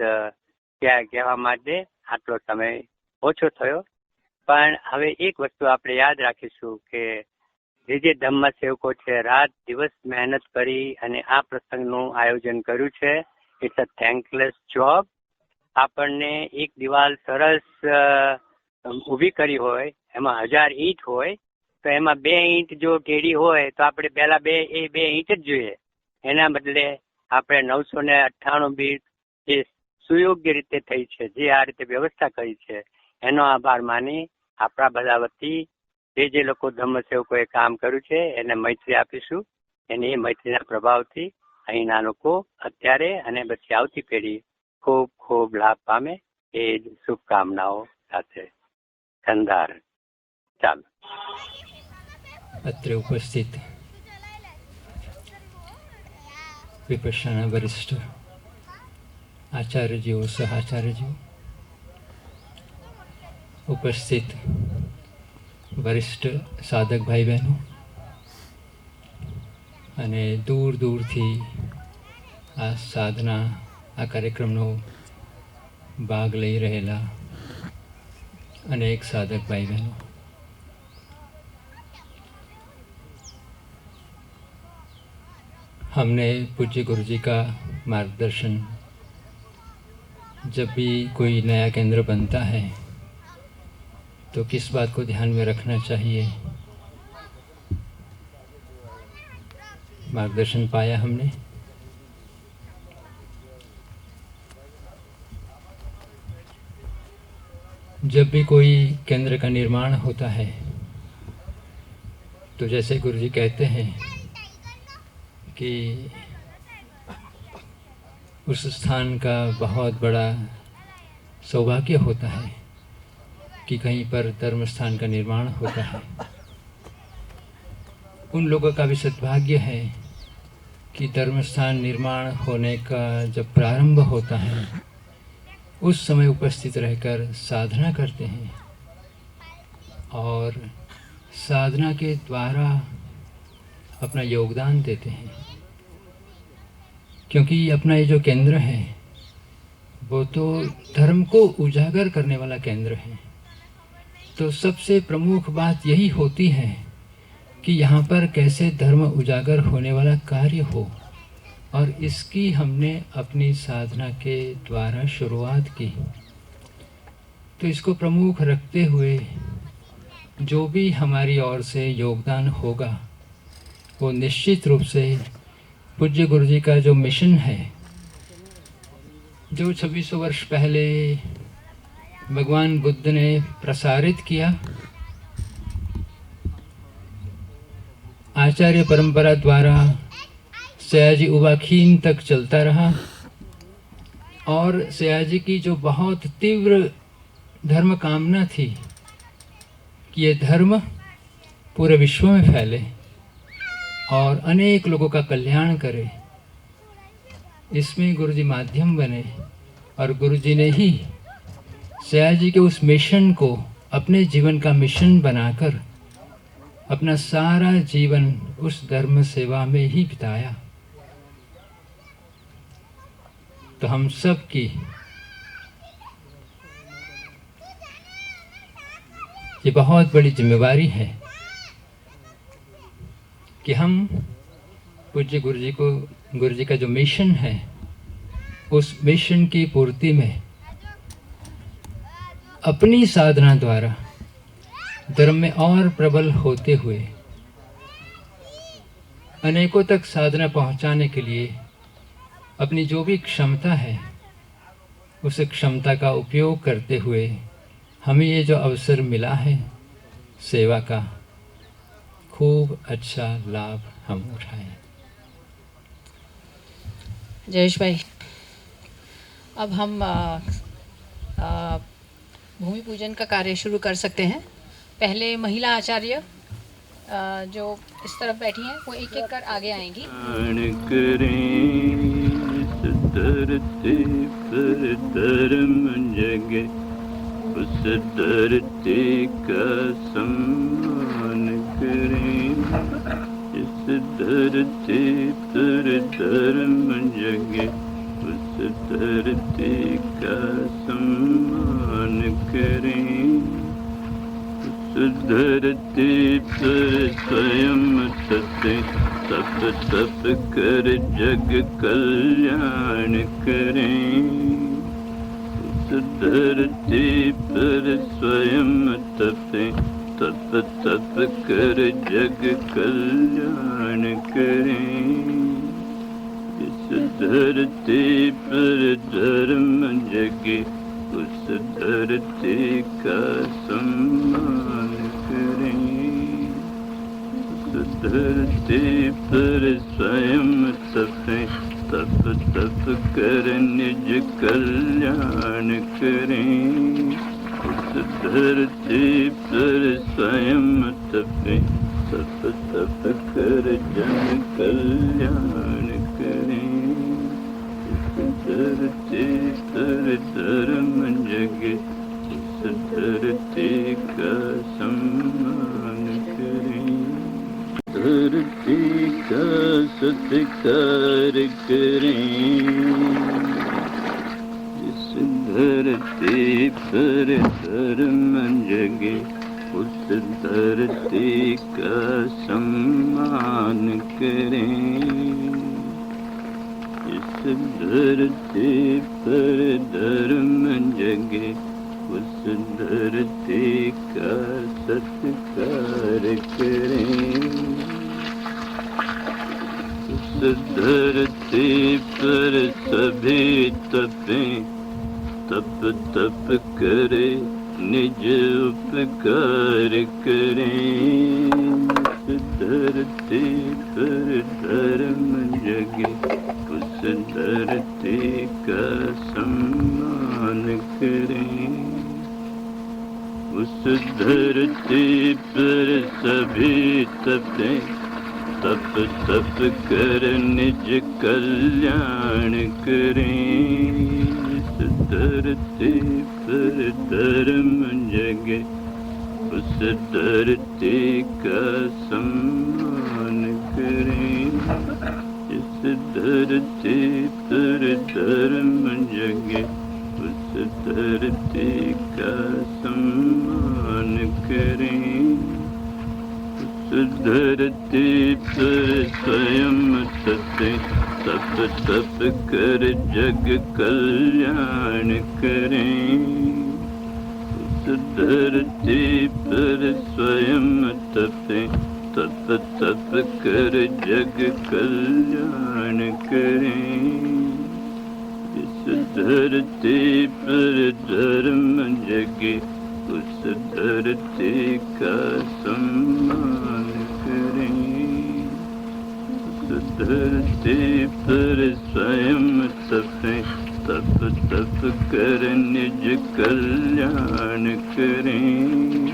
કહેવા માટે આટલો સમય ઓછો થયો. પણ હવે એક વસ્તુ આપણે યાદ રાખીશું કે જે ધમ્મ સેવકો છે રાત દિવસ મહેનત કરી અને આ પ્રસંગનું આયોજન કર્યું છે. It's a thankless job. આપણને એક દિવાલ સરસ ઊભી કરી હોય, એમાં 1000 ઈંટ હોય, તો એમાં 2 ઈંટ જો ટેડી હોય તો આપણે પહેલા 2 ઈંટ જ જોઈએ. એના બદલે આપણે 998 બીટ જે સુયોગ્ય રીતે થઈ છે, જે આ રીતે વ્યવસ્થા કરી છે, એનો આભાર માની આપણા બધા વતી જે લોકો ધમ્મ સેવકોએ કામ કર્યું છે એને મૈત્રી આપીશું. એની મૈત્રીના પ્રભાવથી અહીંના લોકો અત્યારે અને પછી આવતી પેઢી ખૂબ ખૂબ લાભ પામે એ શુભકામનાઓ સાથે ખંદાર. ચાલો. અત્રે ઉપસ્થિત વિપશ્યના વરિષ્ઠ આચાર્યજીઓ, સહાચાર્યજીઓ, ઉપસ્થિત વરિષ્ઠ સાધક ભાઈ બહેનો અને દૂર દૂરથી આ સાધના, આ કાર્યક્રમનો ભાગ લઈ રહેલા અનેક સાધક ભાઈ બહેનો, हमने पूज्य गुरु जी का मार्गदर्शन, जब भी कोई नया केंद्र बनता है तो किस बात को ध्यान में रखना चाहिए, मार्गदर्शन पाया हमने। जब भी कोई केंद्र का निर्माण होता है तो जैसे गुरु जी कहते हैं कि उस स्थान का बहुत बड़ा सौभाग्य होता है कि कहीं पर धर्म स्थान का निर्माण होता है। उन लोगों का भी सद्भाग्य है कि धर्म स्थान निर्माण होने का जब प्रारंभ होता है उस समय उपस्थित रहकर साधना करते हैं और साधना के द्वारा अपना योगदान देते हैं, क्योंकि अपना ये जो केंद्र है वो तो धर्म को उजागर करने वाला केंद्र है। तो सबसे प्रमुख बात यही होती है कि यहाँ पर कैसे धर्म उजागर होने वाला कार्य हो, और इसकी हमने अपनी साधना के द्वारा शुरुआत की। तो इसको प्रमुख रखते हुए जो भी हमारी ओर से योगदान होगा वो निश्चित रूप से पूज्य गुरु जी का जो मिशन है, जो 2600 वर्ष पहले भगवान बुद्ध ने प्रसारित किया, आचार्य परंपरा द्वारा सयाजी उबाखीन तक चलता रहा, और सयाजी की जो बहुत तीव्र धर्म कामना थी कि ये धर्म पूरे विश्व में फैले और अनेक लोगों का कल्याण करे, इसमें गुरुजी माध्यम बने। और गुरुजी ने ही सयाजी के उस मिशन को अपने जीवन का मिशन बनाकर अपना सारा जीवन उस धर्म सेवा में ही बिताया। तो हम सब की ये बहुत बड़ी जिम्मेवारी है कि हम पूज्य गुरु जी का जो मिशन है उस मिशन की पूर्ति में अपनी साधना द्वारा धर्म में और प्रबल होते हुए अनेकों तक साधना पहुंचाने के लिए अपनी जो भी क्षमता है उस क्षमता का उपयोग करते हुए हमें ये जो अवसर मिला है सेवा का, खूब अच्छा लाभ हम उठाएं। जयेश भाई, अब हम भूमि पूजन का कार्य शुरू कर सकते हैं। पहले महिला आचार्य जो इस तरफ बैठी हैं वो एक एक कर आगे आएंगी। धरती पर धर्म जगे, उस धरती का सम्मान करें। इस धरती पर धर्म जगे, उस धरती का सम्मान करें। उस धरती पर स्वयं तप तप कर जग कल्याण करें। उस धरती पर स्वयं तप तप कर जग कल्याण करें। इस धरती पर धर्म जगे, उस धरती का सम्मान करें। उस धरती पर स्वयं तप तप कर निज कल्याण करें। उस धरती पर स्वयं तप तप कर जन कल्याण करें। उस धरती पर धर्म जगे, उस धरती का सम्मान करें। धरती का सत्कार करें। इस धरती धरती पर धर्म जगे, उस धरती का सम्मान करें। इस धरती पर धर्म जगे, उस धरती का सत्कार करें। उस धरती पर सभी तपें, तप तप करे निज उपकार करें। उस धरती पर धर्म जगे, उस धरती का सम्मान करें। उस धरती पर सभी तपें, तप तप कर निज कल्याण करें। इस धरती पर धर्म जगे, उस धरती का सम्मान करें। इस धरती पर धर्म जगे, उस धरती का सम्मान करें। उस धरती पर स्वयं तपें, तप तप कर जग कल्याण करें। उस धरती पर स्वयं तपें, तप तप कर जग कल्याण करें। इस धरती पर धर्म जगे, उस धरती का सम्मान करें। उस धरती पर स्वयं तपें, तप तप कर निज कल्याण करें।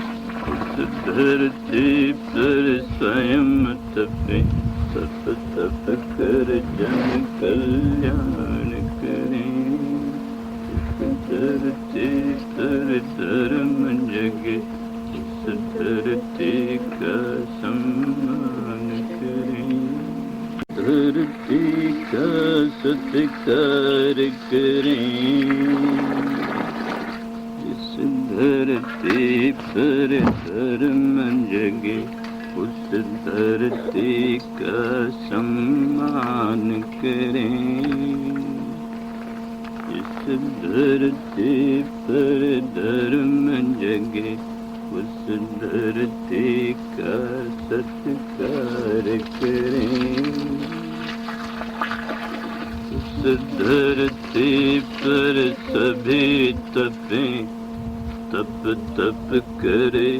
उस धरती पर स्वयं तपें, तप तप कर जन कल्याण करें। धरती पर धर्म जगे, उस धरती का सम्मान करें। धरती का सत्कार करें। इस धरती पर धर्म जगे, उस धरती का सम्मान करें। इस धरती पर धर्म जगे, उस धरती का सत्कार करें। उस धरती पर सभी तपें, तप तप करे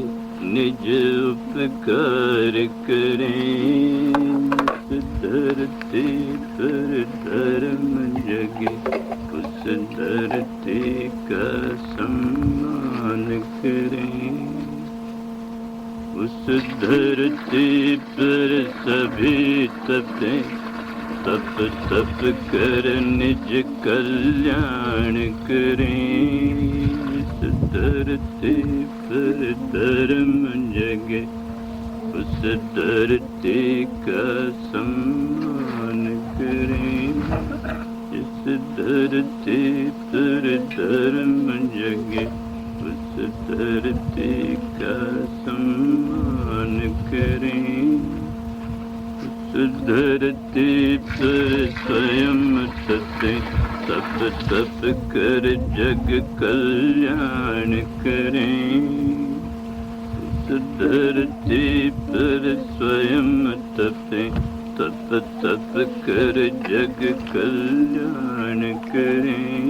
निज उपकार करें। उस धरती पर धर्म जगे, उस धरती का सम्मान करें। उस धरती पर सभी तपें, तप तप कर निज कल्याण करें। इस धरती पर धर्म जगे, उस धरती का सम्मान करें। इस धरती पर धर्म जगे, उस धरती का सम्मान करें। उस धरती पर स्वयं तपें, तप तप कर जग कल्याण करें। उस धरती पर स्वयं तपें, तप तप कर जग कल्याण करें।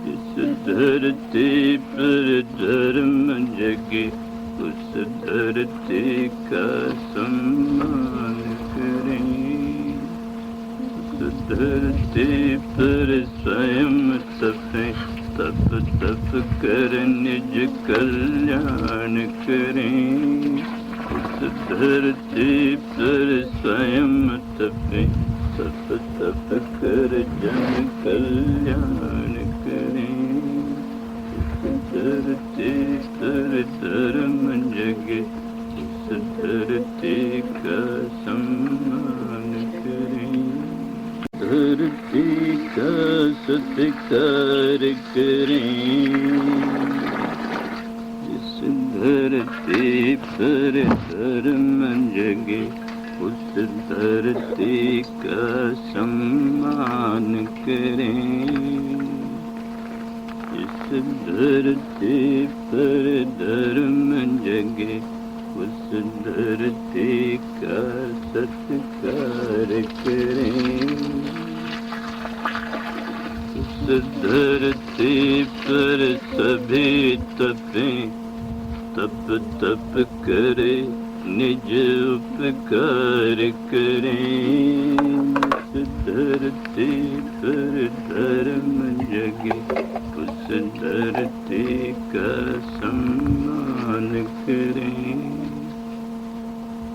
इस धरती पर धर्म जगे, उस धरती का सम्मान करें। उस धरती पर स्वयं तपें, तप तप कर निज कल्याण करें। उस धरती पर स्वयं तपें, तप तप कर जन कल्याण करें। उस धरती पर धर्म जगे, उस धरती का सम्मान करें। धरती का सत्कार करें। जिस धरती पर धर्म जगे उस धरती का सम्मान करें। इस धरती पर धर्म जगे उस धरती का सत्कार करें। उस धरती पर सभी तपें, तप तप करे निज उपकार करें। उस धरती पर धर्म जगे उस धरती का सम्मान करें।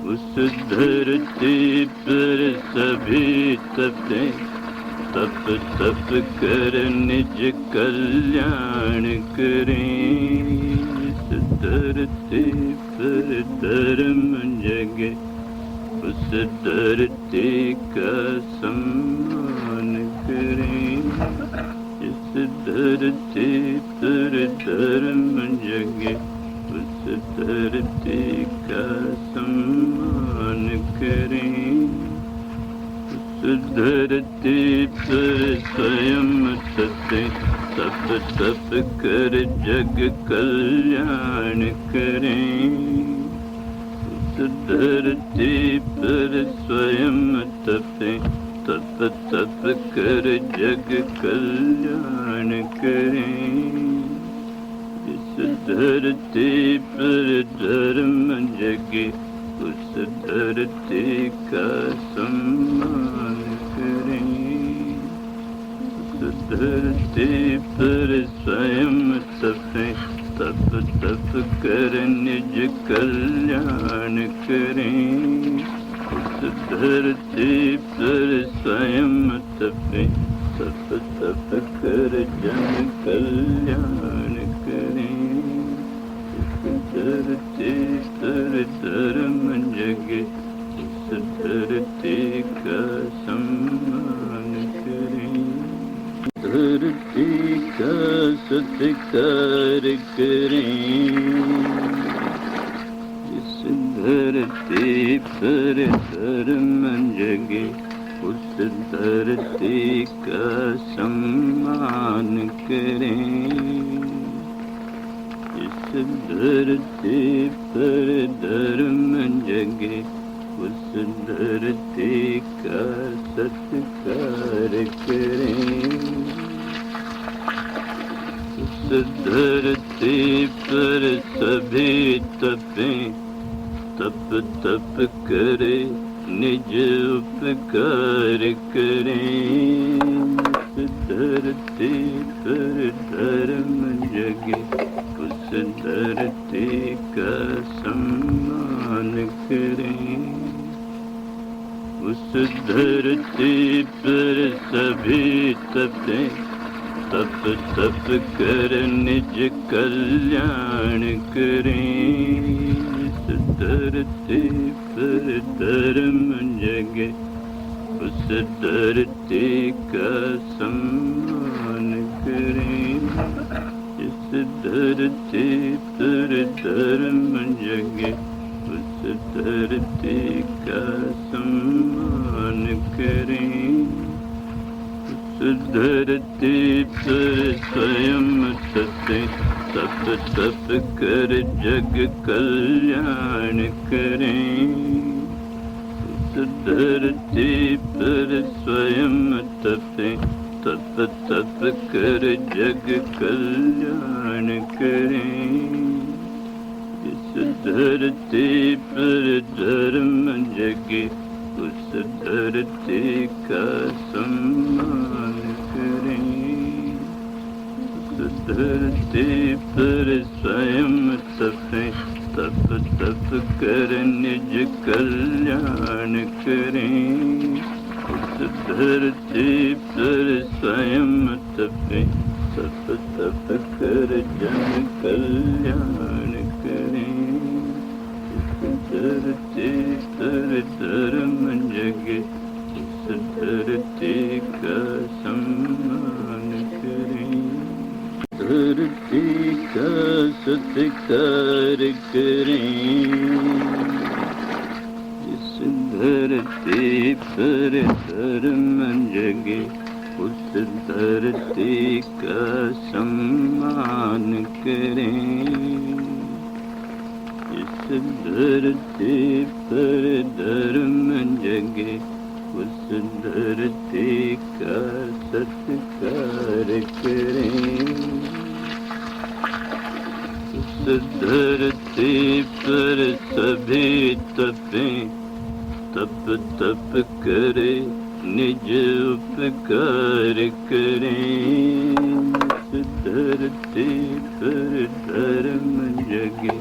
उस धरती पर सभी तपें, तप तप कर निज कल्याण करें। इस धरती पर धर्म जगे उस धरती का सम्मान करें। इस धरती पर धर्म जगे उस धरती का सम्मान करें। उस धरती पर स्वयं तपें, तप तप कर जग कल्याण करें। उस धरती पर स्वयं तपें, तप तप कर जग कल्याण करें। इस धरती पर धर्म जगे उस धरती का सम्मान करें। उस धरती पर स्वयं तपें, तप तप कर निज कल्याण करें। उस धरती पर स्वयं तपें, तप तप कर जन कल्याण करें। धरती पर धर्म जगे उस धरती का सम्मान करें। धरती का सत्कार करें। जिस धरती पर धर्म जगे उस धरती का सम्मान करें। इस धरती पर धर्म जगे उस धरती का सत्कार करें। उस धरती पर सभी तपें, तप तप करे निज उपकार करें। उस धरती पर धर्म जगे उस धरती का सम्मान करें। उस धरती पर सभी तपें, तप तप कर निज कल्याण करें। इस धरती पर धर्म जगे उस धरती का सम्मान करें। इस धरती पर धर्म जगे उस धरती का सम्मान करें। उस धरती पर स्वयं तपें, तप तप कर जग कल्याण करें। उस धरती पर स्वयं तपें, तप तप कर जग कल्याण करें। इस धरती पर धर्म जगे उस धरती का सम्मान करें। उस धरती पर स्वयं तपें, तप तप कर निज कल्याण करें। उस धरती पर स्वयं तपें, तप तप कर जन कल्याण करें। इस धरती पर धर्म जगे उस धरती का सम्मान सत्कार करें। इस धरती पर धर्म जगे, उस धरती का सम्मान करें। इस धरती पर धर्म जगे, उस धरती का सत्कार करें। उस धरती पर सभी तपें, तप तप करे निज उपकार करें। उस धरती पर धर्म जगे,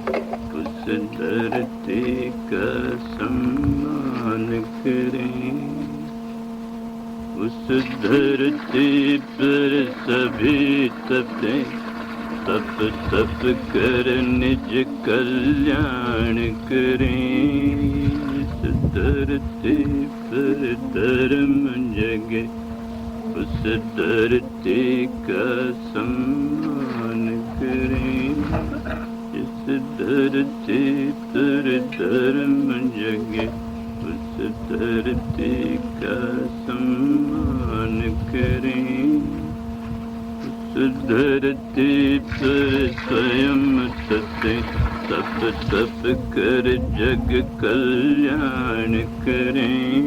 उस धरती का सम्मान करें। उस धरती पर सभी तपें, तप तप कर निज कल्याण करें। इस धरती पर धर्म जगे, उस धरती का सम्मान करें। इस धरती पर धर्म जगे, उस धरती का सम्मान करें। उस धरती पर स्वयं तपें, तप तप कर जग कल्याण करें।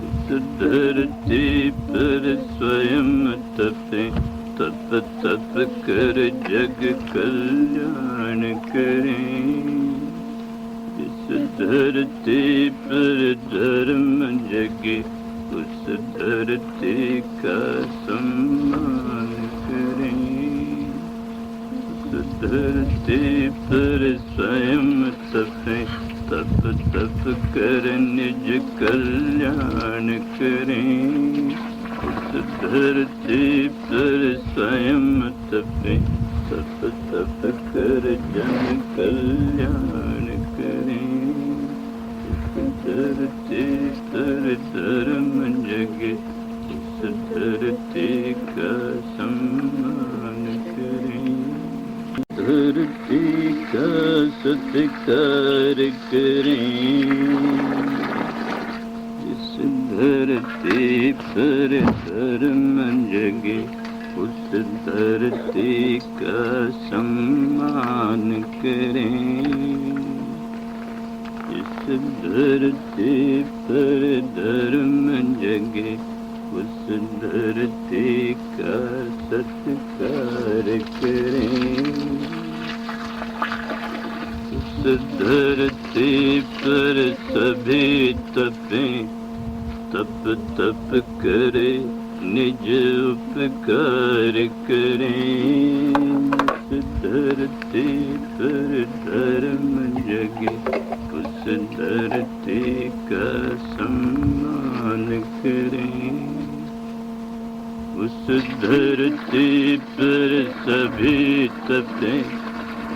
उस धरती पर स्वयं तपें, तप तप कर जग कल्याण करें। इस धरती पर धर्म जगे, उस धरती का सम्मान करें। उस धरती पर स्वयं तपें, तप तप कर निज कल्याण करें। उस धरती पर स्वयं तपें, तप तप कर जन कल्याण करें। उस धरती पर धर्म जगे, उस धरती का सम्मान करें। धरती का सत्कार करें। इस धरती पर धर्म जगे, उस धरती का सम्मान करें। इस धरती पर धर्म जगे, उस धरती का सत्कार करें। उस धरती पर सभी तपें, तप तप करे निज उपकार करें। उस धरती पर धर्म जगे, उस धरती का सम्मान करें। उस धरती पर सभी तपें,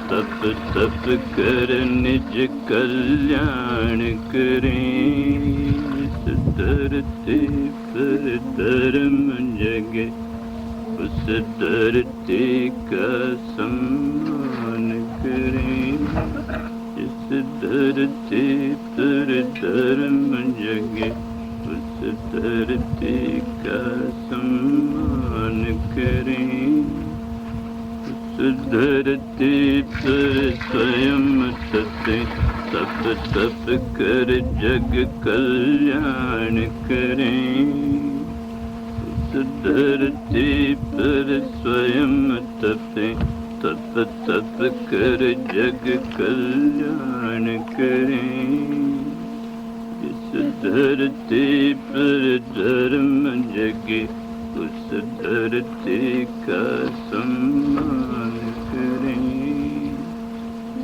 तप तप कर निज कल्याण करें। इस धरती पर धर्म जगे, उस धरती का सम्मान करें। इस धरती पर धर्म जगे, उस धरती का सम्मान करें। उस धरती पर स्वयं तपें, तप तप कर जग कल्याण करें। उस धरती पर स्वयं तपें, तप तप कर जग कल्याण करें। इस धरती पर धर्म जगे, उस धरती का सम्मान करें।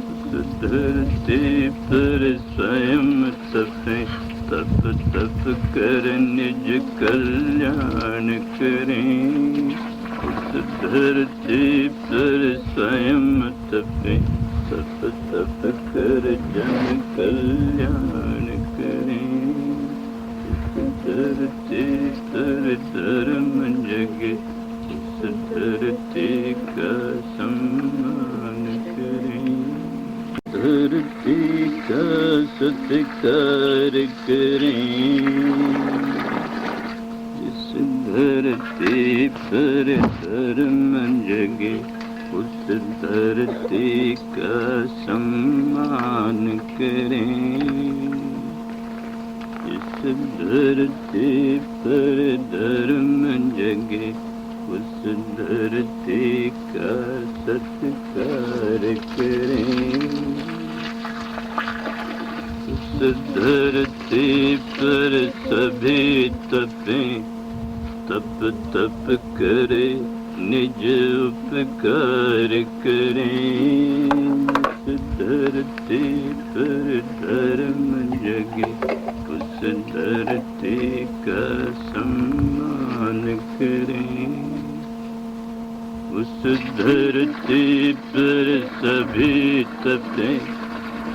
उस धरती पर स्वयं तपें, तप तप कर निज कल्याण करें। उस धरती पर स्वयं तपें, तप तप कर जन कल्याण करें। उस धरती पर धर्म जगे, उस धरती का सम्मान सत्कार करें। जिस धरती पर धर्म जगे उस धरती का सम्मान करें। इस धरती पर धर्म जगे उस धरती का सत्कार करें। उस धरती पर सभी तपें, तप तप करे निज उपकार करें। उस धरती पर धर्म जगे उस धरती का सम्मान करें। उस धरती पर सभी तपें,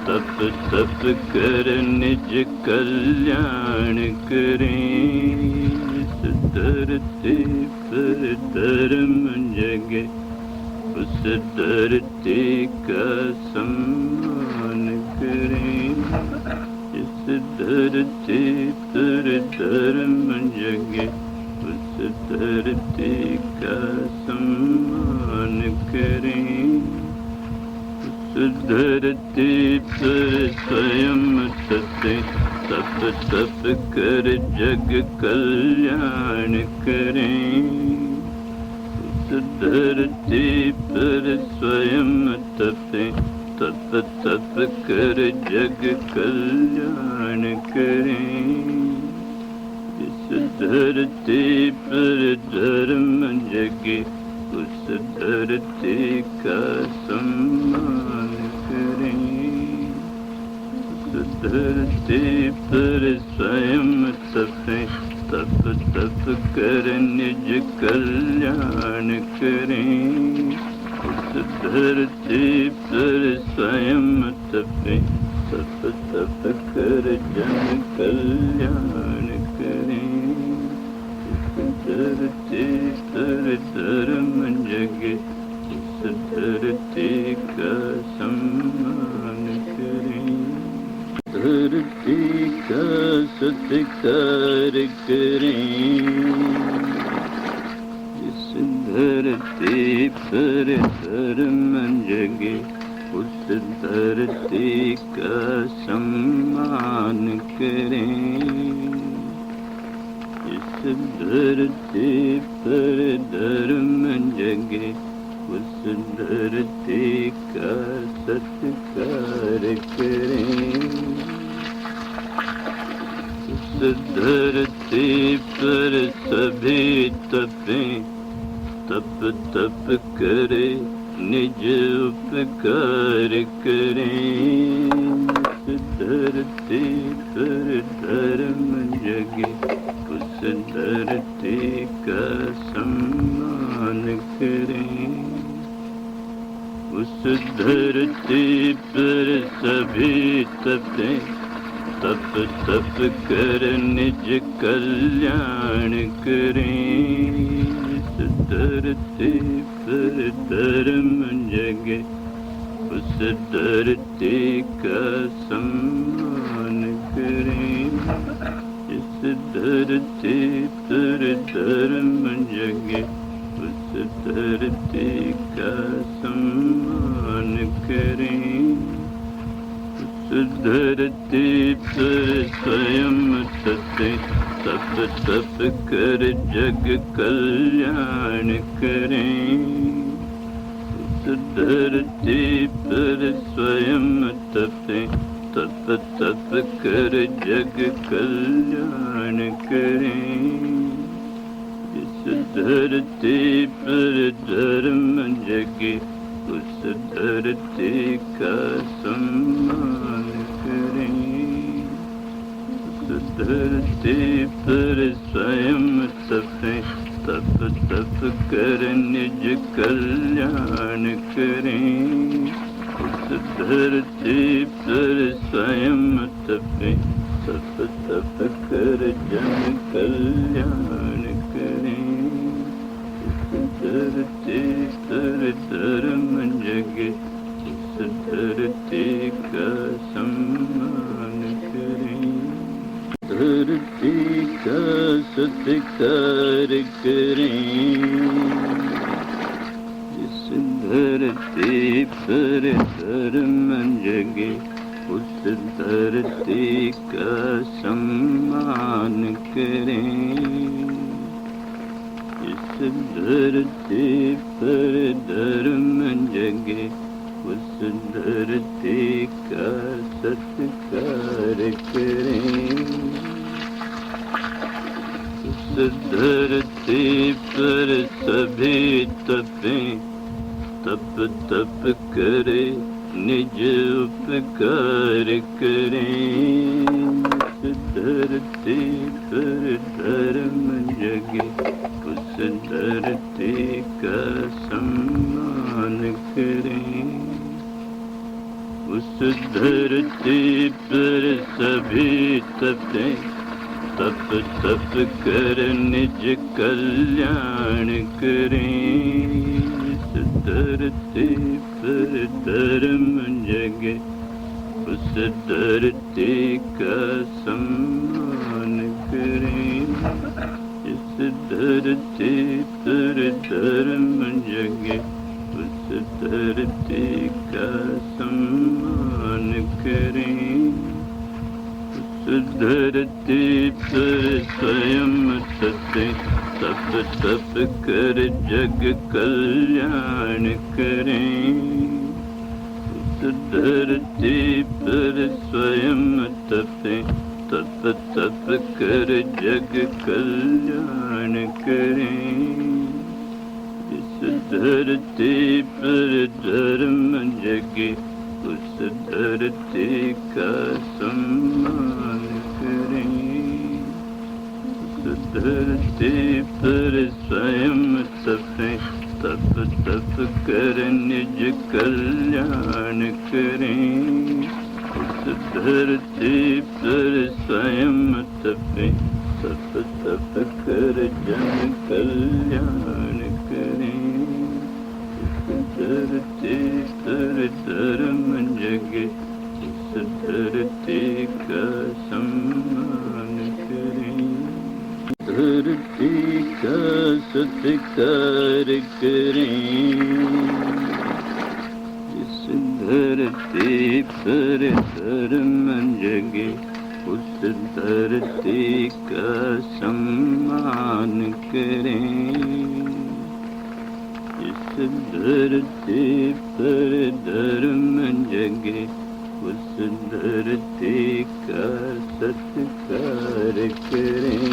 तप तप कर निज कल्याण करें। इस धरती पर धर्म जगे उस धरती का सम्मान करें। इस धरती पर धर्म जगे उस धरती का सम्मान करें। उस धरती पर स्वयं तपें, तप तप कर जग कल्याण करें। उस धरती पर स्वयं तपें, तप तप कर जग कल्याण करें। इस धरती पर धर्म जगे उस धरती का सम्मान करें। उस धरती पर स्वयं तपें, तप तप कर निज कल्याण करें। उस धरती पर स्वयं तपें, तप तप कर जन कल्याण करें। इस धरती पर धर्म जगे उस धरती का सम्मान करें। धरती का सत्कार करें। जिस धरती पर धर्म जगे उस धरती का सम्मान करें। इस धरती पर धर्म जगे उस धरती का सत्कार करें। उस धरती पर सभी तपें, तप तप करे निज उपकार करें। उस धरती पर धर्म जगे उस धरती का सम्मान करें। उस धरती पर सभी तपें, तप तप कर निज कल्याण करें। इस धरती पर धर्म जगे उस धरती का सम्मान करें। इस धरती पर धर्म जगे उस धरती का सम्मान करें। उस धरती पर स्वयं तपें, तप तप कर जग कल्याण करें। उस धरती पर स्वयं तपें, तप तप कर जग कल्याण करें। इस धरती पर धर्म जगे उस धरती का सम्मान करें। उस धरती पर स्वयं तपें, तप तप कर निज कल्याण करें। उस धरती पर स्वयं तपें, तप तप कर जन कल्याण करें। उस धरती पर धर्म जगे उस धरती का सम्मान धरती का सत्कार करें, जिस धरती पर धर्म जगे उस धरती का सम्मान करें, जिस धरती पर धर्म जगे उस धरती का सत्कार करें, उस धरती पर सभी तपें, तप तप करे निज उपकार करें, उस धरती पर धर्म जगे उस धरती का सम्मान करें, उस धरती पर सभी तपें, तप तप कर निज कल्याण करें, इस धरती पर धर्म जगे उस धरती का सम्मान करें, इस धरती पर धर्म जगे उस धरती का सम्मान करें, उस धरती पर स्वयं तपे, तप तप कर जग कल्याण करें, उस धरती पर स्वयं तपे, तप तप कर जग कल्याण करें, इस धरती पर धर्म जगे उस धरती का सम्मान करें, उस धरती पर स्वयं तपे, तप तप कर निज कल्याण करें, उस धरती पर स्वयं तपे, तप तप कर जन कल्याण करें, उस धरती पर धर्म जगे उस धरती का सम्मान करें, धरती का सत्कार करें, जिस धरती पर धर्म जगे उस धरती का सम्मान करें, इस धरती पर धर्म जगे उस धरती का सत्कार करें,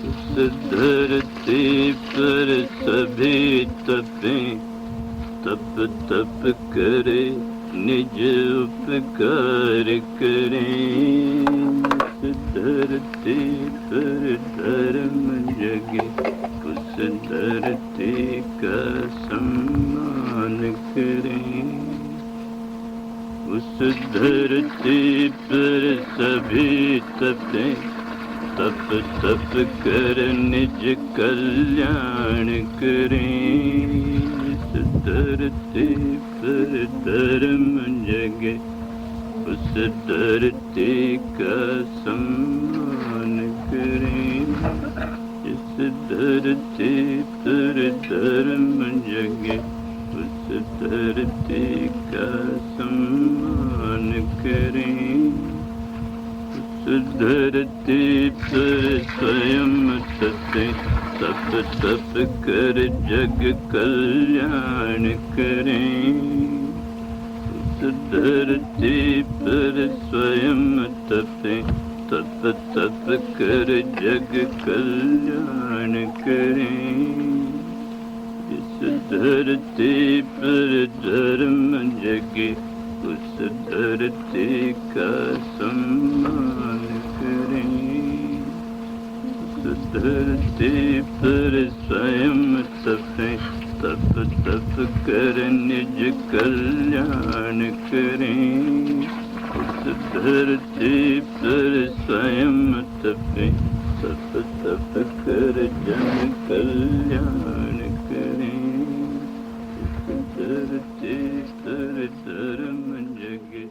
उस धरती पर सभी तपें, तप तप करे निज उपकार करें, उस धरती पर धर्म जगे उस धरती का सम्मान करें, उस धरती पर सभी तपें, तप तप कर निज कल्याण करें, इस धरती पर धर्म जगे उस धरती का सम्मान करें, इस धरती पर धर्म जगे उस धरती का सम्मान करें, उस धरती पर स्वयं तपे, तप तप कर जग कल्याण करें, उस धरती पर स्वयं तपे, तप तप कर जग कल्याण करें, इस धरती पर धर्म जगे उस धरती का सम्मान करें, उस धरती पर स्वयं तपे, तप तप कर निज कल्याण करें, उस धरती पर स्वयं तपे, तप तप कर जन कल्याण करें, इस धरती पर धर्म जगे